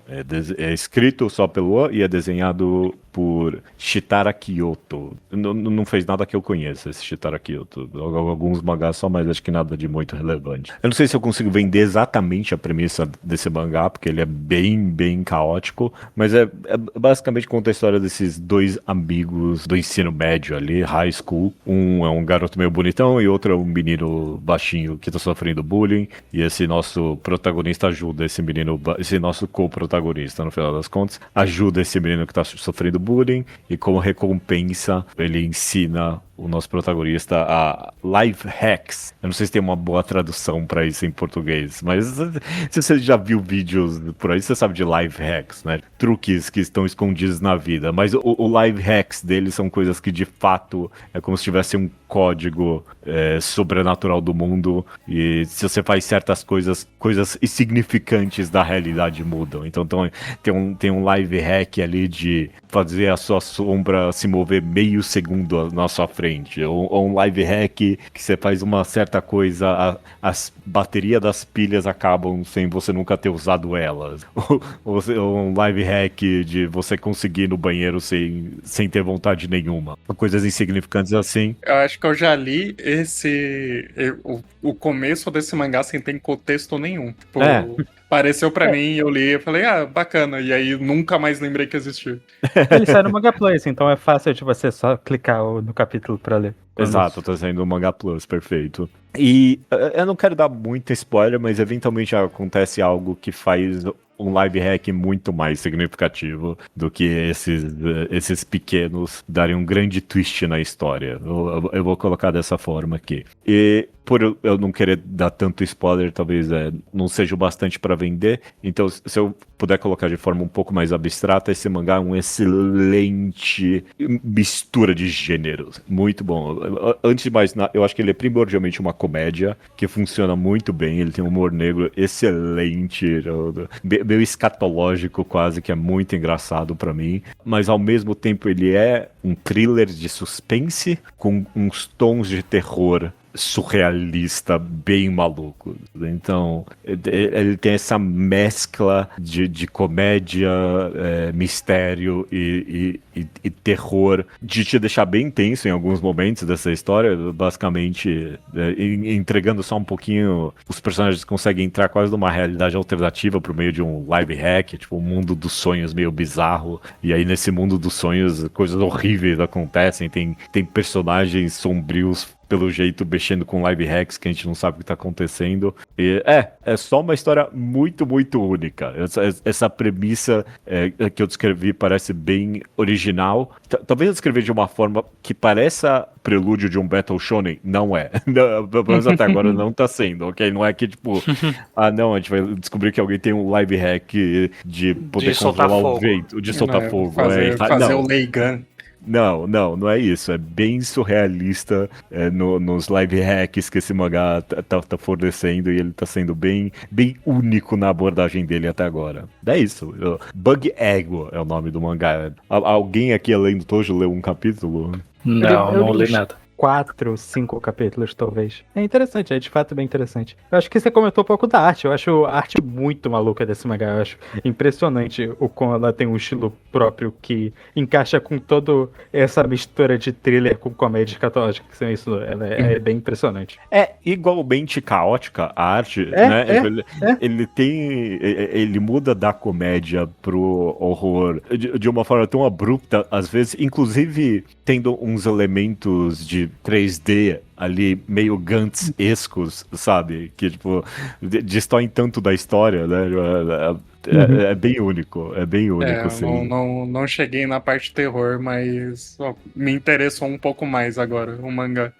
S1: É escrito só pelo One e é desenhado por Shitara Kyoto. Não fez nada que eu conheça, esse Shitara Kyoto. Alguns mangás só, mas acho que nada de muito relevante. Eu não sei se eu consigo vender exatamente a premissa desse mangá, porque ele é bem caótico, mas é basicamente conta a história desses dois amigos do ensino médio ali, high school. Um é um garoto meio bonitão e outro é um menino baixinho que tá sofrendo bullying, e esse nosso protagonista ajuda esse nosso co-protagonista, no final das contas, ajuda esse menino que tá sofrendo bullying, e como recompensa, ele ensina o nosso protagonista a life hacks. Eu não sei se tem uma boa tradução pra isso em português, mas se você já viu vídeos por aí, você sabe de life hacks, né? Truques que estão escondidos na vida, mas o life hacks deles são coisas que de fato é como se tivesse um código sobrenatural do mundo, e se você faz certas coisas insignificantes da realidade mudam. Então tem um live hack ali de fazer a sua sombra se mover meio segundo na sua frente, ou um live hack que você faz uma certa coisa, as baterias das pilhas acabam sem você nunca ter usado elas, ou um live hack de você conseguir ir no banheiro sem ter vontade nenhuma, coisas insignificantes assim.
S4: Eu acho que eu já li o começo desse mangá sem ter contexto nenhum. Tipo, apareceu pra mim e eu li e falei, bacana. E aí nunca mais lembrei que existia.
S3: Ele sai no Manga Plus, então é fácil de você só clicar no capítulo pra ler.
S1: Exato, tá saindo no Manga Plus, perfeito. E eu não quero dar muito spoiler, mas eventualmente acontece algo que faz um live hack muito mais significativo do que esses pequenos darem um grande twist na história. Eu vou colocar dessa forma aqui. E por eu não querer dar tanto spoiler, talvez não seja o bastante para vender. Então, se eu puder colocar de forma um pouco mais abstrata, esse mangá é um excelente mistura de gêneros. Muito bom. Antes de mais nada, eu acho que ele é primordialmente uma comédia que funciona muito bem. Ele tem um humor negro excelente, meio escatológico quase, que é muito engraçado pra mim. Mas ao mesmo tempo ele é um thriller de suspense com uns tons de terror surrealista, bem maluco. Então, ele tem essa mescla de comédia, mistério e terror, de te deixar bem tenso em alguns momentos dessa história, basicamente entregando só um pouquinho. Os personagens conseguem entrar quase numa realidade alternativa por meio de um live hack, tipo um mundo dos sonhos meio bizarro, e aí nesse mundo dos sonhos coisas horríveis acontecem, tem personagens sombrios pelo jeito, mexendo com live hacks que a gente não sabe o que tá acontecendo. E é só uma história muito, muito única. Essa premissa que eu descrevi parece bem original. Talvez eu descrevi de uma forma que pareça prelúdio de um Battle Shonen. Não é. Não, pelo menos até agora não tá sendo, ok? Não é que, tipo, não, a gente vai descobrir que alguém tem um live hack de poder controlar o vento, de soltar fogo.
S4: Fazer o Leigan.
S1: Não é isso. É bem surrealista nos live hacks que esse mangá tá fornecendo, e ele tá sendo bem único na abordagem dele até agora. É isso. Bug Ego é o nome do mangá. Alguém aqui, além do Tojo, leu um capítulo?
S2: Não li nada.
S3: 4, 5 capítulos, talvez. É interessante, é de fato bem interessante. Eu acho que você comentou um pouco da arte. Eu acho a arte muito maluca desse mangá. Eu acho impressionante o como ela tem um estilo próprio que encaixa com toda essa mistura de thriller com comédia escatológica. Ela é bem impressionante.
S1: É igualmente caótica a arte, né? Ele muda da comédia pro horror de uma forma tão abrupta, às vezes, inclusive tendo uns elementos de 3D ali, meio Gantz-escos, sabe? Que, tipo, distorcem tanto da história, né? É bem único, sim.
S4: Não cheguei na parte de terror, mas me interessou um pouco mais agora, o mangá.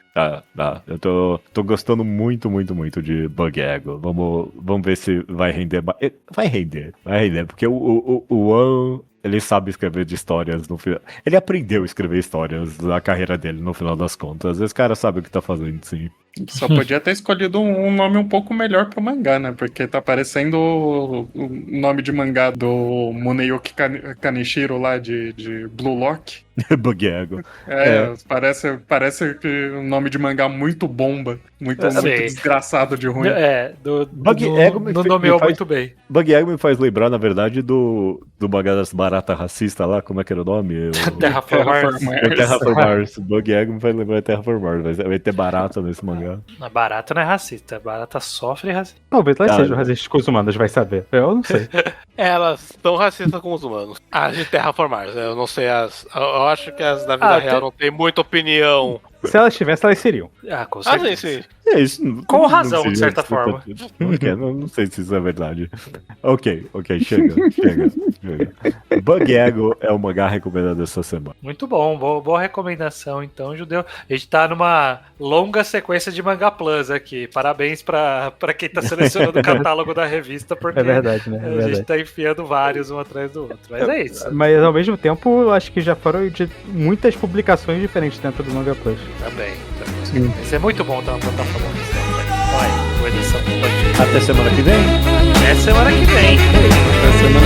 S1: Eu tô gostando muito, muito, muito de Bug Ego. Vamos ver se vai render. Vai render, porque o An, ele sabe escrever de histórias no final. Ele aprendeu a escrever histórias na carreira dele, no final das contas. Esse cara sabe o que tá fazendo, sim.
S4: Só podia ter escolhido um nome um pouco melhor pro mangá, né? Porque tá parecendo o nome de mangá do Muneyuki Kaneshiro lá de Blue Lock.
S1: Bug Ego.
S4: Parece que um nome de mangá muito bomba. Muito desgraçado de ruim.
S1: Bug Ego me
S2: nomeou muito bem.
S1: Bug Ego me faz lembrar, na verdade, do mangá das baratas racistas lá, como é que era o nome? Terraformars. Bug Ego me faz lembrar de Terraformars, vai ter barata nesse mangá.
S2: A barata não é racista, a barata sofre racismo.
S3: Talvez elas sejam racistas com os humanos, vai saber. Eu não sei.
S5: Elas são racistas com os humanos. As de Terraformars, eu não sei eu acho que as da vida real não tem muita opinião.
S3: Se elas tivessem, elas seriam.
S2: Com certeza.
S5: Sim.
S1: Isso,
S2: com razão, de certa forma.
S1: Não sei se isso é verdade. Ok, chega. Bug Ego é o mangá recomendado essa semana.
S2: Muito bom, boa recomendação então, Judeu. A gente tá numa longa sequência de Manga Plus aqui. Parabéns pra quem tá selecionando o catálogo da revista, porque
S3: é verdade, né?
S2: A gente tá enfiando vários um atrás do outro. Mas é isso.
S3: Mas ao mesmo tempo, acho que já foram de muitas publicações diferentes dentro do Manga Plus.
S2: Também. Isso é muito bom ter uma plataforma oficial. Vai, boa edição.
S1: Até semana que vem.
S2: Até semana que vem.
S3: Até semana